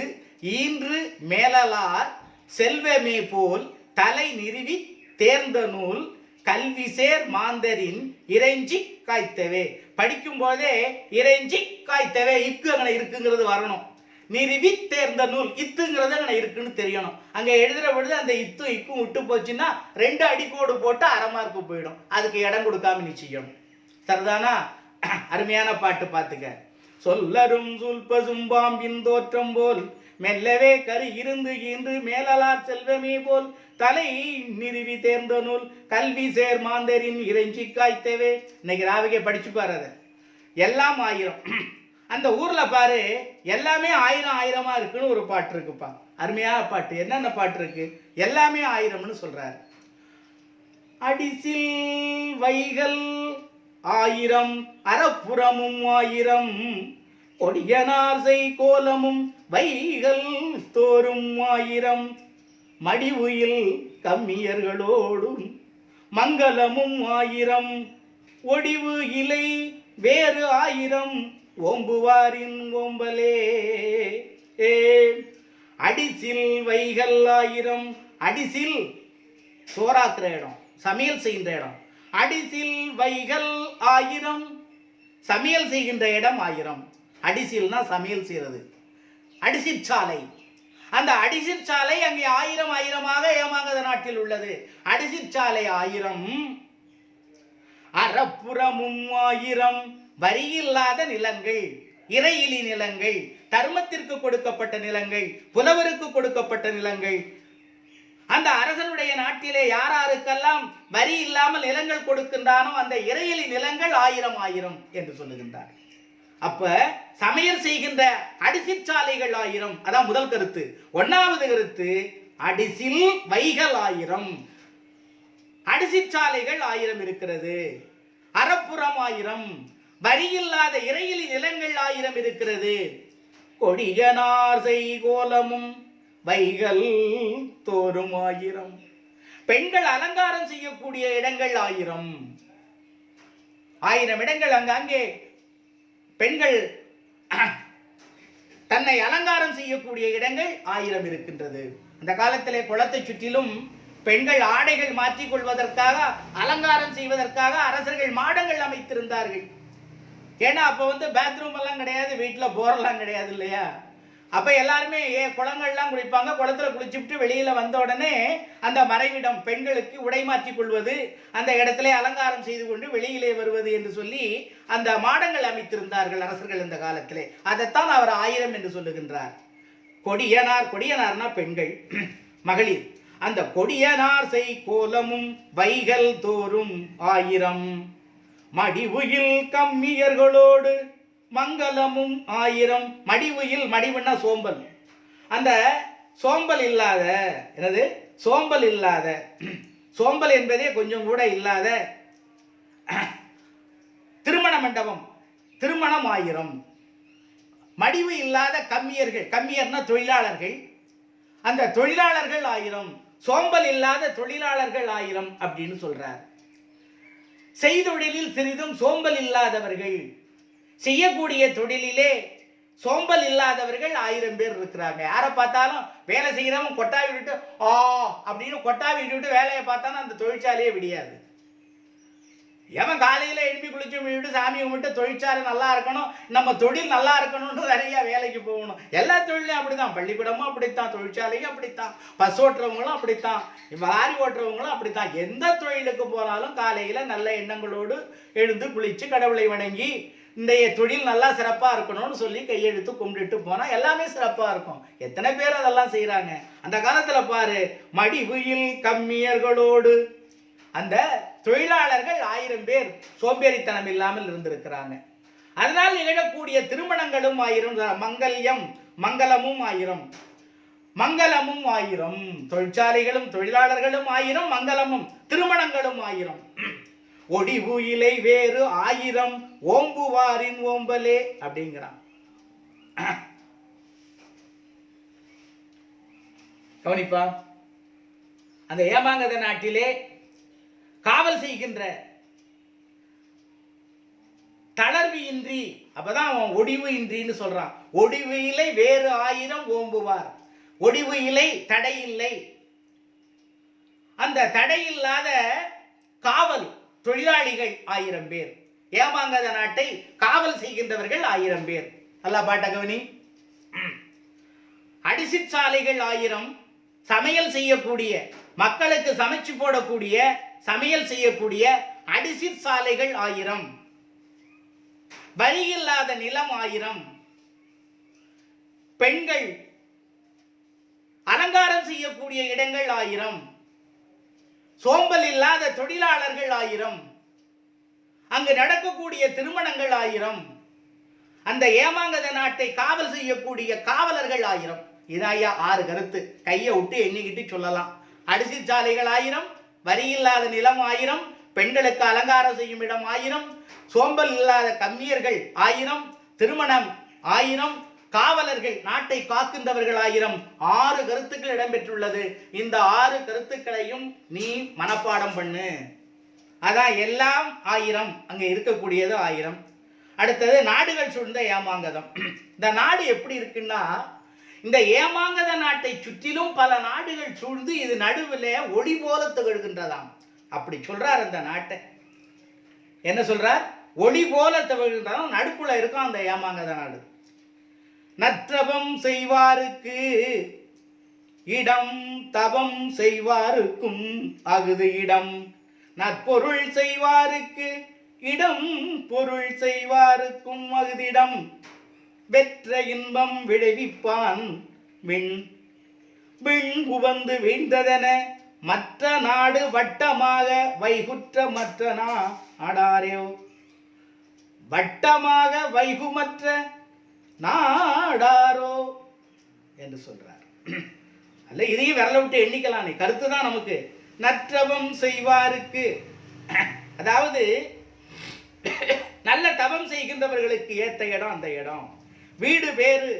ஈன்று மேலார் செல்வமே போல் தலை நிறுவி தேர்ந்த நூல் கல்வி சேர் மாந்தரின் இறைஞ்சி காய்த்தவே. படிக்கும் போதே இறைஞ்சி காய்த்தவே இக்கு அங்கே இருக்குங்கிறது வரணும். நிறுவி தேர்ந்த நூல் இத்துங்கிறது அங்கே இருக்குன்னு தெரியணும். அங்கே எழுதுற பொழுது அந்த இத்து இக்கும் விட்டு போச்சுன்னா 2 அடிக்கோடு போட்டு அரை மார்க்கு போயிடும். அதுக்கு இடம் கொடுக்காம நீ செய்யணும். சரிதானா? அருமையான பாட்டு பார்த்துக்க. சொல்லரும் சூல் பசும் பாம்பின் தோற்றம் போல் மெல்லவே கரு இருந்து ஈன்று மேலார் செல்வமே போல் தலை நிறுவி தேர்ந்த நூல் கல்வி சேர் மாந்தரின் இறைஞ்சி காய்த்தவே. இன்னைக்கு ராவிகை படிச்சு பாரு. அதை எல்லாம் 1000. அந்த ஊர்ல பாரு, எல்லாமே 1000 இருக்குன்னு ஒரு பாட்டு இருக்குப்பா. அருமையான பாட்டு. என்னென்ன பாட்டு இருக்கு? எல்லாமே 1000ன்னு சொல்றாரு. அடிசில் வைகள் 1000 அறப்புறமும் 1000 கொடியனாசை கோலமும் வைகள் தோறும் 1000 மடிவுயில் கம்மியர்களோடும் மங்களமும் 1000 ஒடிவு இலை வேறு 1000 ஓம்புவாரின் ஓம்பலே. அடிசில் வைகள் 1000. அடிசில் சோறாக்குற இடம், சமையல் செய்கின்ற இடம். அடிசில் வைகள் 1000 சமையல் செய்கின்ற இடம் 1000. அடிசில்னா சமையல் செய்கிறது. அடிசிற்சாலை, அந்த அடிசிற்சாலை அங்கே 1000 ஏமாங்கத நாட்டில் உள்ளது. அடிசிற்சாலை 1000. அறப்புறமும் 1000 வரியில்லாத நிலங்கள், இறையிலி நிலங்கள், தர்மத்திற்கு கொடுக்கப்பட்ட நிலங்கள், புலவருக்கு கொடுக்கப்பட்ட நிலங்கள். அந்த அரசனுடைய நாட்டிலே யாராருக்கெல்லாம் வரி இல்லாமல் நிலங்கள் கொடுக்கின்றானோ அந்த இறையிலி நிலங்கள் 1000 என்று சொல்லுகின்றார். அப்ப சமையல் செய்கின்ற அடிசிற்சாலைகள் 1000. அதான் முதல் கருத்து. 1வது கருத்து, அடிசில் வைகள் 1000. அடிசிற்சாலைகள் 1000 இருக்கிறது. அறப்புறம் 1000. வரியில்லாத இறையிலி நிலங்கள் 1000 இருக்கிறது. கொடியனாசை கோலமும் வைகள் தோறும் 1000. பெண்கள் அலங்காரம் செய்யக்கூடிய இடங்கள் 1000. 1000 இடங்கள் அங்கே பெண்கள் தன்னை அலங்காரம் செய்யக்கூடிய இடங்கள் 1000 இருக்கின்றது. அந்த காலத்திலே குளத்தை சுற்றிலும் பெண்கள் ஆடைகள் மாற்றிக் கொள்வதற்காக, அலங்காரம் செய்வதற்காக அரசர்கள் மாடங்கள் அமைத்திருந்தார்கள். ஏன்னா அப்ப பாத்ரூம் எல்லாம் கிடையாது, வீட்டில் போரெல்லாம் கிடையாது இல்லையா? அப்ப எல்லாருமே குளங்கள்லாம் குளிப்பாங்க. குளத்துல குளிச்சுட்டு வெளியில வந்த உடனே அந்த மறைவிடம் பெண்களுக்கு உடை மாற்றிக் கொள்வது, அந்த இடத்துல அலங்காரம் செய்து கொண்டு வெளியிலே வருவது என்று சொல்லி அந்த மாடங்கள் அமைத்திருந்தார்கள் அரசர்கள் இந்த காலத்திலே. அதைத்தான் அவர் 1000 என்று சொல்லுகின்றார். கொடியனார், கொடியனார்னா பெண்கள், மகளிர். அந்த கொடியனார் செய் கோலமும் வைகள் தோறும் 1000 மடிவுயில் கம்மியர்களோடு மங்களமும் 1000. மடிவுயில், மடிவுன்னா சோம்பல். அந்த சோம்பல் இல்லாத, என்னது சோம்பல் இல்லாத, சோம்பல் என்பதே கொஞ்சம் கூட இல்லாத திருமண மண்டபம், திருமணம் 1000. மடிவு இல்லாத கம்மியர்கள், கம்மியர்னா தொழிலாளர்கள், அந்த தொழிலாளர்கள் 1000. சோம்பல் இல்லாத தொழிலாளர்கள் 1000 அப்படின்னு சொல்றார். செய்தொழிலில் சிறிதும் சோம்பல் இல்லாதவர்கள், செய்யக்கூடிய தொழிலிலே சோம்பல் இல்லாதவர்கள் 1000 பேர் இருக்கிறாங்க. யாரை பார்த்தாலும் வேலை செய்கிறவன் கொட்டாவி விட்டு அப்படின்னு கொட்டாவி விட்டு வேலையை பார்த்தாலும் அந்த தொழிற்சாலையே விடியாது. எவன் காலையில் எழுப்பி குளிச்சு விட்டு சாமி கும்பிட்டு தொழிற்சாலை நல்லா இருக்கணும், நம்ம தொழில் நல்லா இருக்கணும்னு நிறைய வேலைக்கு போகணும். எல்லா தொழிலையும் அப்படித்தான், பள்ளிக்கூடமும் அப்படித்தான், தொழிற்சாலையும் அப்படித்தான், பஸ் ஓட்டுறவங்களும் அப்படித்தான், லாரி ஓட்டுறவங்களும் அப்படித்தான். எந்த தொழிலுக்கு போனாலும் காலையில் நல்ல எண்ணங்களோடு எழுந்து குளிச்சு கடவுளை வணங்கி இன்றைய தொழில் நல்லா சிறப்பாக இருக்கணும்னு சொல்லி கையெழுத்து கும்பிட்டு போனால் எல்லாமே சிறப்பாக இருக்கும். எத்தனை பேர் அதெல்லாம் செய்கிறாங்க. அந்த காலத்தில் பாரு, மடிவுயில் கம்மியர்களோடு அந்த தொழிலாளர்கள் 1000 பேர் சோம்பேறித்தனம் இல்லாமல் இருந்திருக்கிறாங்க. அதனால் நிகழக்கூடிய திருமணங்களும் ஆயிரம், மங்கல்யம் மங்களமும் ஆயிரம், மங்களமும் ஆயிரம், தொழிற்சாலைகளும் தொழிலாளர்களும் ஆயிரம், மங்களமும் திருமணங்களும் ஆயிரம். ஒடிவு இலை வேறு ஆயிரம் ஓம்புவாரின் ஓம்பலே அப்படிங்கிறான். கவனிப்பா, அந்த ஏமாங்கத நாட்டிலே காவல் செய்கின்ற தளர்வு இன்றி, அப்பதான் அவன் ஒடிவு இன்றின்னு சொல்றான். ஒடிவு இலை வேறு ஆயிரம் ஓம்புவார். ஒடிவு இலை தடை இல்லை. அந்த தடையில்லாத காவல் தொழிலாளிகள் 1000 பேர், ஏமாங்கத நாட்டை காவல் செய்கின்றவர்கள் 1000 பேர். அல்லா பாட்ட கவனி. அடிசிற்சாலைகள் 1000, சமையல் செய்யக்கூடிய, மக்களுக்கு சமைச்சு போடக்கூடிய, சமையல் செய்யக்கூடிய அடிசிற்சாலைகள் 1000, வரி இல்லாத நிலம் 1000, பெண்கள் அலங்காரம் செய்யக்கூடிய இடங்கள் 1000, சோம்பல் இல்லாத தொழிலாளர்கள் 1000, அங்கு நடக்கக்கூடிய திருமணங்கள் 1000, அந்த ஏமாங்கத நாட்டை காவல் செய்யக்கூடிய காவலர்கள் 1000. இதாயா 6 கருத்து. கையை விட்டு எண்ணிக்கிட்டு சொல்லலாம். அடிசிற்சாலைகள் 1000, வரி இல்லாத நிலம் 1000, பெண்களுக்கு அலங்காரம் செய்யும் இடம் 1000, சோம்பல் இல்லாத கம்மியர்கள் 1000, திருமணம் 1000, காவலர்கள் நாட்டை காக்கின்றவர்கள் 1000. 6 கருத்துக்கள் இடம்பெற்றுள்ளது. இந்த 6 கருத்துக்களையும் நீ மனப்பாடம் பண்ணு. அதான் எல்லாம் 1000, அங்கே இருக்கக்கூடியது 1000. அடுத்தது நாடுகள் சூழ்ந்த ஏமாங்கதம். இந்த நாடு எப்படி இருக்குன்னா, இந்த ஏமாங்கத நாட்டை சுற்றிலும் பல நாடுகள் சூழ்ந்து இது நடுவில் ஒளி போல திகழ்கின்றதாம். அப்படி சொல்றார் அந்த நாட்டை. என்ன சொல்றார்? ஒளி போல திகழ்கின்றதாம். நடுக்குள்ள இருக்கும் அந்த ஏமாங்கத நாடு. நற்றவம் செய்வாருக்கு இடம், தவம் செய்வாருக்கும் அகுது இடம். நற்பொருள் செய்வாருக்கு இடம், பொருள் செய்வாருக்கும் அகுதிடம். வெற்ற இன்பம் விளைவிப்பான் விண் விண் உவந்து வீழ்ந்ததென மற்ற நாடு வட்டமாக வைகுற்ற மற்ற நாடாரோ. வட்டமாக வைகுமற்ற நாடாரோ என்று சொல்றார். அல்ல, இதையும் விரல விட்டு எண்ணிக்கலாம். கருத்து தான் நமக்கு. நற்றவம் செய்வாருக்கு, அதாவது நல்ல தவம் செய்கின்றவர்களுக்கு ஏற்ற இடம் அந்த இடம். வீடு வேறு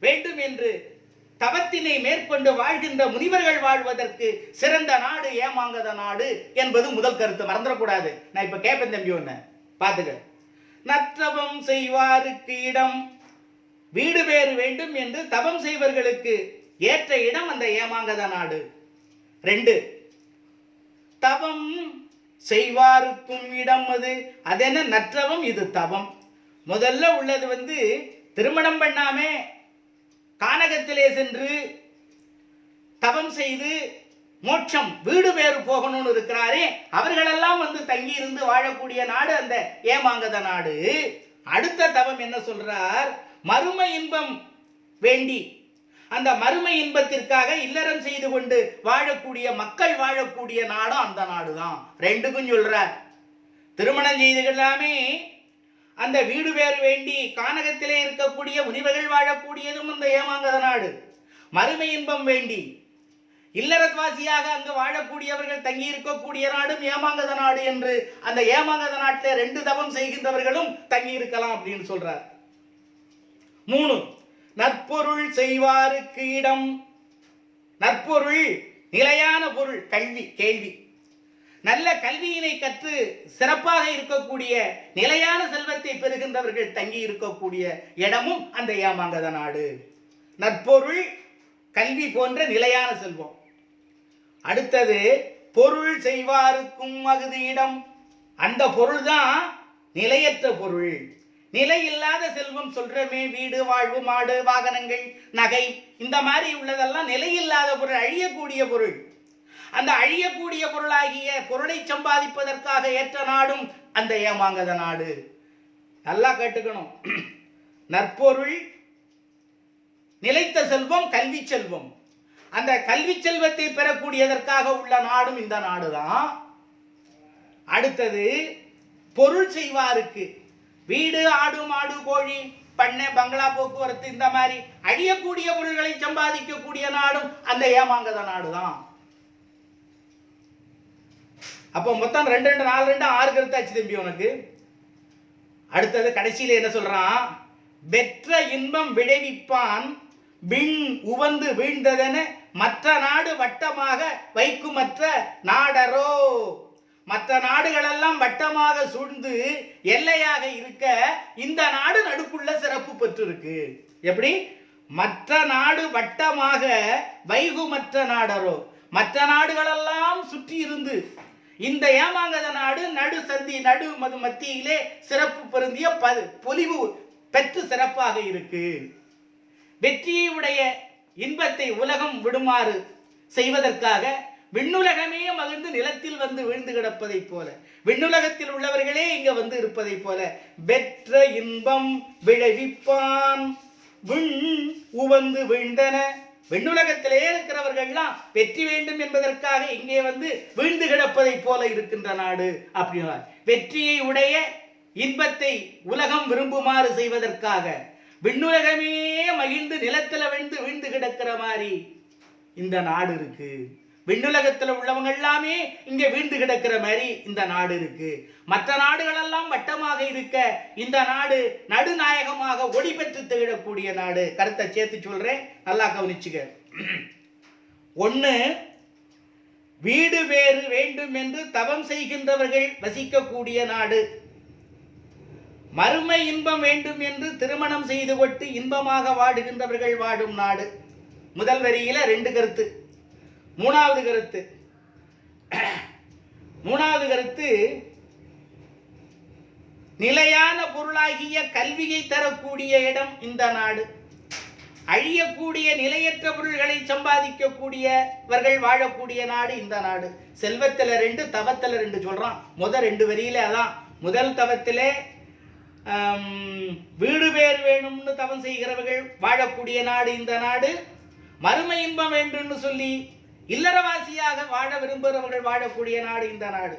வேண்டும் என்று தவத்தினை மேற்கொண்டு வாழ்கின்ற முனிவர்கள் வாழ்வதற்கு சிறந்த நாடு ஏமாங்கத நாடு என்பது முதல் கருத்து. மறந்துடக்கூடாது. நான் இப்ப கேட்பேன் தம்பி, ஒண்ணு பாத்துக்க. நற்றவம் செய்வாருக்கு இடம், வீடு வேறு வேண்டும் என்று தவம் செய்வர்களுக்கு ஏற்ற இடம் அந்த ஏமாங்கத நாடு. 2, தவம் செய்வாருக்கும் இடம் அது. அதென்ன நற்றவம், இது தவம். முதல்ல உள்ளது திருமணம் பண்ணாமே கானகத்திலே சென்று தவம் செய்து மோட்சம் வீடு வேறு போகணும்னு இருக்கிறாரே, அவர்களெல்லாம் தங்கி இருந்து வாழக்கூடிய நாடு அந்த ஏமாங்கத நாடு. அடுத்த தவம் என்ன சொல்றார்? மறுமை இன்பம் வேண்டி அந்த மறுமை இன்பத்திற்காக இல்லறம் செய்து கொண்டு வாழக்கூடிய மக்கள் வாழக்கூடிய நாடும் அந்த நாடுதான். 2க்கும் சொல்றார். திருமணம் செய்துகளாமே அந்த வீடு வேறு வேண்டி கானகத்திலே இருக்கக்கூடிய முனிவர்கள் வாழக்கூடியதும் அந்த ஏமாங்கத நாடு. மறுமை இன்பம் வேண்டி இல்லறத்வாசியாக அங்கு வாழக்கூடியவர்கள் தங்கி இருக்கக்கூடிய நாடும் ஏமாங்கத நாடு என்று அந்த ஏமாங்கத நாட்டில் 2 தவம் செய்கின்றவர்களும் தங்கி இருக்கலாம் அப்படின்னு சொல்றார். 3, நற்பொருள் செய்வாருக்கு இடம். நற்பொருள் நிலையான பொருள், கல்வி, கேள்வி. நல்ல கல்வியினை கற்று சிறப்பாக இருக்கக்கூடிய நிலையான செல்வத்தை பெறுகின்றவர்கள் தங்கி இருக்கக்கூடிய இடமும் அந்த ஏமாங்கத நாடு. நற்பொருள், கல்வி போன்ற நிலையான செல்வம். அடுத்தது பொருள் செய்வாருக்கும் அகுது இடம். அந்த பொருள் தான் நிலையற்ற பொருள். நிலை இல்லாத செல்வம் சொல்றமே, வீடு, வாழ்வு, மாடு, வாகனங்கள், நகை, இந்த மாதிரி உள்ளதெல்லாம் நிலையில்லாத பொருள், அழியக்கூடிய பொருள். அந்த அழியக்கூடிய பொருளாகிய பொருளை சம்பாதிப்பதற்காக ஏற்ற நாடும் அந்த ஏமாங்கத நாடு. நல்லா கேட்டுக்கணும். நற்பொருள், நிலைத்த செல்வம், கல்வி செல்வம். அந்த கல்வி செல்வத்தை பெறக்கூடியதற்காக உள்ள நாடும் இந்த நாடுதான். அடுத்தது பொருள் செய்வாருக்கு. வீடு, ஆடு, மாடு, கோழி, பண்ணை, பங்களா, போக்குவரத்து இந்த மாதிரி அழியக்கூடிய பொருள்களை சம்பாதிக்கக்கூடிய நாடும் அந்த ஏமாங்கத நாடு தான். அப்போ மொத்தம் 2 2 4 2 6 கருத்தாச்சு தம்பி உனக்கு. அடுத்தது கடைசியில என்ன சொல்றான்? பெற்ற இன்பம் விளைவிப்பான் விண் உவந்து வீழ்ந்ததென மற்ற நாடு வட்டமாக வைக்குமற்ற நாடரோ. மற்ற நாடுகளெல்லாம் வட்டமாக சூழ்ந்து எல்லையாக இருக்க இந்த நாடு நடுக்குள்ள சிறப்பு பெற்றிருக்கு. எப்படி? மற்ற நாடு வட்டமாக வைகுமற்ற நாடரோ. மற்ற நாடுகளெல்லாம் சுற்றி இருந்து இந்த ஏமாங்கத நாடு நடு சந்தி நடு மத்தியிலே சிறப்பு பொருந்திய பொலிவு பெற்று சிறப்பாக இருக்கு. வெற்றியை உடைய இன்பத்தை உலகம் விடுமாறு செய்வதற்காக விண்ணுலகமே மகிழ்ந்து நிலத்தில் வந்து வீழ்ந்து கிடப்பதை போல, விண்ணுலகத்தில் உள்ளவர்களே இங்க வந்து இருப்பதை போல பெற்ற இன்பம் விளைவிப்பான் விண் உவந்து வீழ்ந்தன. விண்ணுலகத்திலே இருக்கிறவர்கள்லாம் வெற்றி வேண்டும் என்பதற்காக இங்கே வந்து வீழ்ந்து கிடப்பதை போல இருக்கின்ற நாடு அப்படின்னா, வெற்றியை உடைய இன்பத்தை உலகம் விரும்புமாறு செய்வதற்காக விண்ணுலகமே மகிழ்ந்து நிலத்தில் விழுந்து வீழ்ந்து கிடக்கிற மாதிரி இந்த நாடு இருக்கு. விண்ணுலகத்தில் உள்ளவங்க எல்லாமே இங்க வீழ்ந்து கிடக்கிற மாதிரி இந்த நாடு இருக்கு. மற்ற நாடுகள் எல்லாம் வட்டமாக இருக்க இந்த நாடு நடுநாயகமாக ஒளி பெற்று திகழக்கூடிய நாடு. கருத்தை சேர்த்து சொல்றேன், நல்லா கவனிச்சுக்க. 1, வீடு வேறு வேண்டும் என்று தவம் செய்கின்றவர்கள் வசிக்கக்கூடிய நாடு. மறுமை இன்பம் வேண்டும் என்று திருமணம் செய்து கொண்டு இன்பமாக வாடுகின்றவர்கள் வாடும் நாடு. முதல் வரியில 2 கருத்து. மூணாவது கருத்து நிலையான பொருளாகிய கல்வியை தரக்கூடிய இடம் இந்த நாடு. அழியக்கூடிய நிலையற்ற பொருள்களை சம்பாதிக்கக்கூடியவர்கள் வாழக்கூடிய நாடு இந்த நாடு. செல்வத்தில் 2, தவத்தில் 2 சொல்றான். முதல் 2 வரியில அதான். முதல் தவத்திலே வீடு பேர் வேணும்னு தவம் செய்கிறவர்கள் வாழக்கூடிய நாடு இந்த நாடு. மறுமை இன்பம் வேண்டும்னு சொல்லி இல்லறவாசியாக வாழ விரும்புகிறவர்கள் வாழக்கூடிய நாடு இந்த நாடு.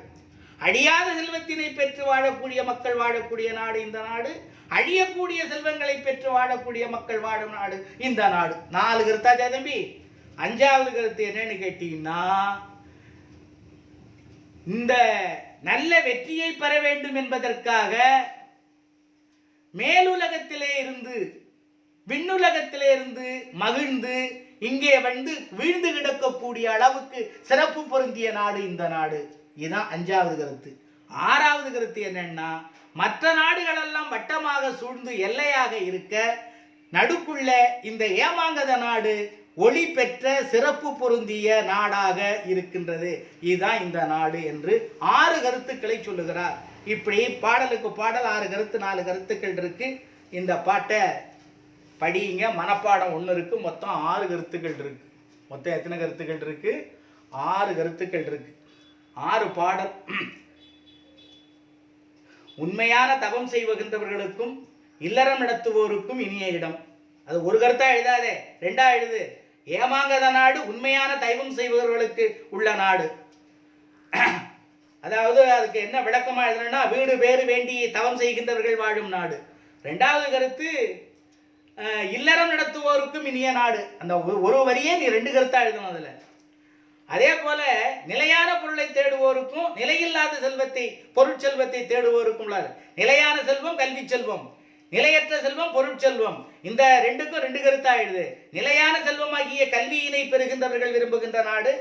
அழியாத செல்வத்தினை பெற்று வாழக்கூடிய மக்கள் வாழக்கூடிய நாடு இந்த நாடு. அழியக்கூடிய செல்வங்களை பெற்று வாழக்கூடிய மக்கள் வாழும் நாடு இந்த நாடு. 4 கருத்தாச்சா தம்பி? 5வது கருத்து என்னன்னு கேட்டீங்கன்னா, இந்த நல்ல வெற்றியை பெற வேண்டும் என்பதற்காக மேலுலகத்திலே இருந்து விண்ணுலகத்திலே இருந்து மகிழ்ந்து இங்கே வந்து வீழ்ந்து கிடக்கக்கூடிய அளவுக்கு சிறப்பு பொருந்திய நாடு இந்த நாடு. இதுதான் 5வது கருத்து. 6வது கருத்து என்னன்னா, மற்ற நாடுகளெல்லாம் வட்டமாக சூழ்ந்து எல்லையாக இருக்க நடுக்குள்ள இந்த ஏமாங்கத நாடு ஒளி பெற்ற சிறப்பு பொருந்திய நாடாக இருக்கின்றது. இதுதான் இந்த நாடு என்று 6 கருத்துக்களை சொல்லுகிறார். இப்படி பாடலுக்கு பாடல் 6 கருத்து 4 கருத்துக்கள் இருக்கு. இந்த பாட்டை படிங்க. மனப்பாடம் 1 இருக்கு. மொத்தம் 6 கருத்துக்கள் இருக்கு. மொத்தம் எத்தனை கருத்துக்கள் இருக்கு? 6 கருத்துக்கள் இருக்கு. 6 பாடல். உண்மையான தவம் செய்வகின்றவர்களுக்கும் இல்லறம் நடத்துவோருக்கும் இனிய இடம். அது ஒரு கருத்தா எழுதாதே, 2ஆ எழுது. ஏமாங்கத நாடு உண்மையான தவம் செய்பவர்களுக்கு உள்ள நாடு. அதாவது அதுக்கு என்ன விளக்கமா எழுதுனா, வீடு பேறு வேண்டி தவம் செய்கின்றவர்கள் வாழும் நாடு. 2வது கருத்து இல்லறம் நடத்துவோருக்கும் இனிய நாடு. அந்த ஒரு வரியே நீ 2 கருத்தா எழுதணும் அதுல. அதே போல நிலையான பொருளை தேடுவோருக்கும் நிலையில்லாத செல்வத்தை பொருட்செல்வத்தை தேடுவோருக்கும் நிலையான செல்வம் கல்வி செல்வம், நிலையற்ற செல்வம் பொருட்செல்வம். இந்த 2க்கும் 2 கருத்தா எழுது. நிலையான செல்வமாகிய கல்வியினை பெறுகின்றவர்கள் விரும்புகின்ற நாடு,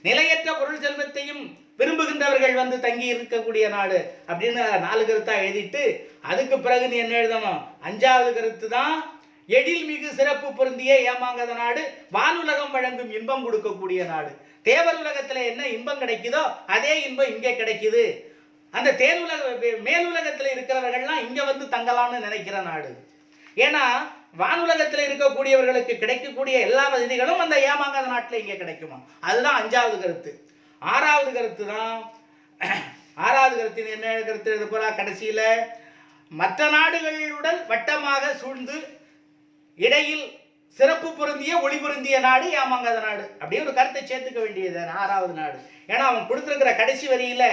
நிலையற்ற பொருள் செல்வத்தையும் விரும்புகின்றவர்கள் வந்து தங்கி இருக்கக்கூடிய நாடு அப்படின்னு 4 கருத்தா எழுதிட்டு அதுக்கு பிறகு நீ என்ன எழுதணும்? 5வது கருத்து தான் எழில் மிகு சிறப்பு பொருந்திய ஏமாங்கத நாடு, வானுலகம் வழங்கும் இன்பம் கொடுக்கக்கூடிய நாடு. தேவர் உலகத்துல என்ன இன்பம் கிடைக்குதோ அதே இன்பம் இங்கே கிடைக்குது. அந்த தேனுலக மேலுலகத்துல இருக்கிறவர்கள்லாம் இங்க வந்து தங்கலாம்னு நினைக்கிற நாடு. ஏன்னா வானுலகத்தில் இருக்கக்கூடியவர்களுக்கு கிடைக்கக்கூடிய எல்லா வசதிகளும் அந்த ஏமாங்கத நாட்டில் இங்கே கிடைக்குமா. அதுதான் 5வது கருத்து. 6வது கருத்து தான் 6வது கருத்து என்ன கருத்து எழுத போறா? கடைசியில மற்ற நாடுகளுடன் வட்டமாக சூழ்ந்து இடையில் சிறப்பு பொருந்திய ஒளி பொருந்திய நாடு ஏமாங்காத நாடு. அப்படியே ஒரு கருத்தை சேர்த்துக்க வேண்டியது 6வது நாடு. ஏன்னா அவன் கொடுத்துருக்கிற கடைசி வரியில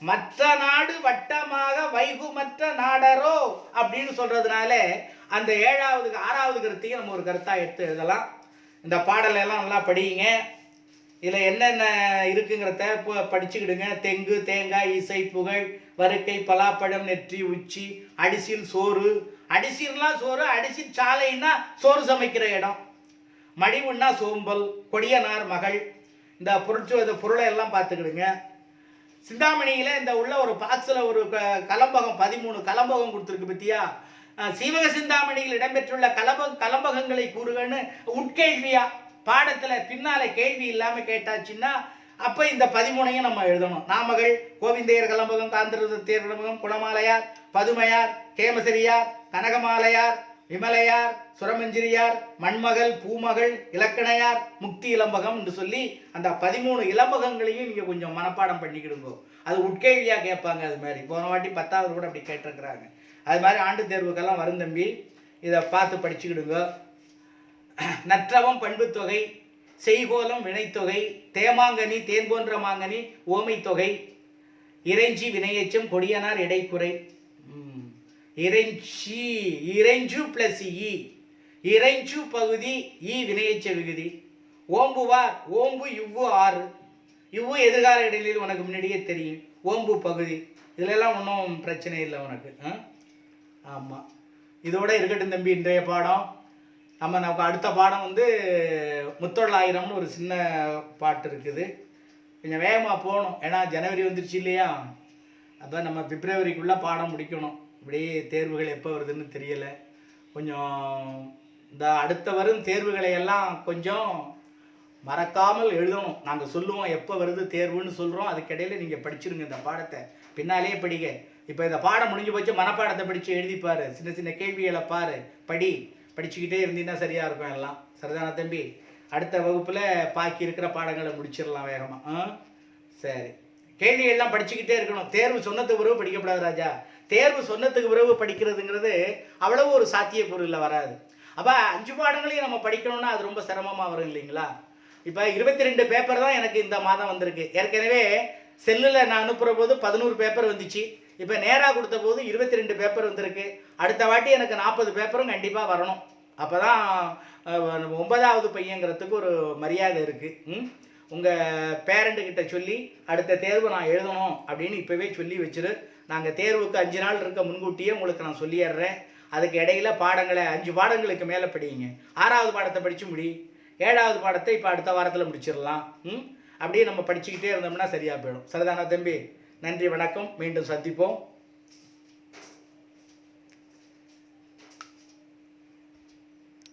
மற்ற நாடு வட்டமாக வைகுமற்ற நாடரோ அப்படின்னு சொல்றதுனால அந்த 6வது கருத்தையும் நம்ம ஒரு கருத்தா எடுத்து எழுதலாம். இந்த பாடலெல்லாம் நல்லா படியுங்க. இதில் என்னென்ன இருக்குங்கிறத படிச்சுக்கிடுங்க. தெங்கு, தேங்காய், இசை, புகழ், வறுக்கை, பலாப்பழம், நெற்றி, உச்சி, அடிசில், சோறு. அடிசில்லாம் சோறு, அடிசில் சாலைன்னா சோறு சமைக்கிற இடம். மடிவுன்னா சோம்பல், கொடியனார் மகள். இந்த பொருளை எல்லாம் பார்த்துக்கிடுங்க. சிந்தாமணியில் இந்த உள்ள ஒரு பாக்ஸில் ஒரு கலம்பகம் 13 கலம்பகம் கொடுத்துருக்கு பத்தியா. சீவக சிந்தாமணியில் இடம்பெற்றுள்ள கலம்பகங்களை கூறுகன்னு உட்கேள்வியா பாடத்தில் பின்னால கேள்வி இல்லாமல் கேட்டாச்சுன்னா அப்போ இந்த 13ஐயும் நம்ம எழுதணும். நாமகள், கோவிந்தையர் கலம்பகம், காந்திரதேர் கலம்பகம், குணமாலையார், பதுமையார், கேமசரியார், கனகமாலையார், விமலையார், சுரமஞ்சிரியார், மண்மகள், பூமகள், இலக்கணையார், முக்தி இளம்பகம் என்று சொல்லி அந்த 13 இளம்பகங்களையும் நீங்கள் கொஞ்சம் மனப்பாடம் பண்ணிக்கிடுங்க. அது உட்கேள்வியாக கேட்பாங்க. அது மாதிரி போன வாட்டி 10வது கூட அப்படி கேட்டிருக்கிறாங்க. அது மாதிரி ஆண்டு தேர்வுக்கெல்லாம் வரும் தம்பி. இதை பார்த்து படிச்சுக்கிடுங்க. நற்றவம் பண்புத்தொகை, செய்கோலம் வினைத்தொகை, தேமாங்கனி தேன் போன்ற மாங்கனி ஓமை தொகை, இறைஞ்சி வினையச்சம் கொடியனார் இடைக்குறை. இறைஞ்சு பிளஸ் இறைஞ்சு பகுதி வினையச்ச விகுதி. ஓம்புவார், ஓம்பு இவ்வு 6. இவ்வு எதிர்கால இடையில் உனக்கு முன்னாடியே தெரியும். ஓம்பு பகுதி. இதிலெல்லாம் ஒன்றும் பிரச்சனை இல்லை உனக்கு. ஆமாம், இதோட இருக்கட்டும் தம்பி இன்றைய பாடம். நமக்கு அடுத்த பாடம் முத்தொள்ளாயிரம்னு ஒரு சின்ன பாட்டு இருக்குது. கொஞ்சம் வேகமாக போகணும். ஏன்னா ஜனவரி வந்துருச்சு இல்லையா. அப்போ நம்ம பிப்ரவரிக்குள்ளே பாடம் முடிக்கணும். இப்படியே தேர்வுகள் எப்போ வருதுன்னு தெரியலை. கொஞ்சம் இந்த அடுத்த வரும் தேர்வுகளை எல்லாம் கொஞ்சம் மறக்காமல் எழுதணும். நாங்கள் சொல்லுவோம் எப்போ வருது தேர்வுன்னு சொல்கிறோம். அதுக்கிடையில் நீங்கள் படிச்சுடுங்க இந்த பாடத்தை. பின்னாலேயே படிங்க. இப்போ இந்த பாடம் முடிஞ்சு போச்சு, மனப்பாடத்தை படித்து எழுதிப்பார். சின்ன சின்ன கேள்விகளை பாரு, படிச்சுக்கிட்டே இருந்தீங்கன்னா சரியாக இருக்கும் எல்லாம். சரிதானா தம்பி? அடுத்த வகுப்பில் பாக்கி இருக்கிற பாடங்களை முடிச்சிடலாம் வேகமாக. சரி, கேள்விகள்லாம் படிச்சுக்கிட்டே இருக்கணும். தேர்வு சொன்னதுக்கு பிறகு படிக்கப்படாது ராஜா. தேர்வு சொன்னதுக்கு பிறகு படிக்கிறதுங்கிறது அவ்வளவு ஒரு சாத்தியக்கூறில் வராது. அப்போ 5 பாடங்களையும் நம்ம படிக்கணும்னா அது ரொம்ப சிரமமாக வரும் இல்லைங்களா. இப்போ 22 பேப்பர் தான் எனக்கு இந்த மாதம் வந்திருக்கு. ஏற்கனவே செல்லில் நான் அனுப்புகிற போது 11 பேப்பர் வந்துச்சு. இப்போ நேராக கொடுத்த போது 22 பேப்பர் வந்திருக்கு. அடுத்த வாட்டி எனக்கு 40 பேப்பரும் கண்டிப்பாக வரணும். அப்போ தான் 9வது பையங்கிறதுக்கு ஒரு மரியாதை இருக்குது. உங்கள் பேரண்ட்டுக்கிட்ட சொல்லி அடுத்த தேர்வு நான் எழுதணும் அப்படின்னு இப்போவே சொல்லி வச்சுரு. நாங்கள் தேர்வுக்கு 5 நாள் இருக்க முன்கூட்டியே உங்களுக்கு நான் சொல்லிடுறேன். அதுக்கு இடையில பாடங்களை 5 பாடங்களுக்கு மேலே படிங்க. 6வது பாடத்தை படித்து முடி. 7வது பாடத்தை இப்போ அடுத்த வாரத்தில் முடிச்சிடலாம். அப்படியே நம்ம படிச்சுக்கிட்டே இருந்தோம்னா சரியாக போயிடும். சரிதானா தம்பி? நன்றி, வணக்கம். மீண்டும் சந்திப்போம்.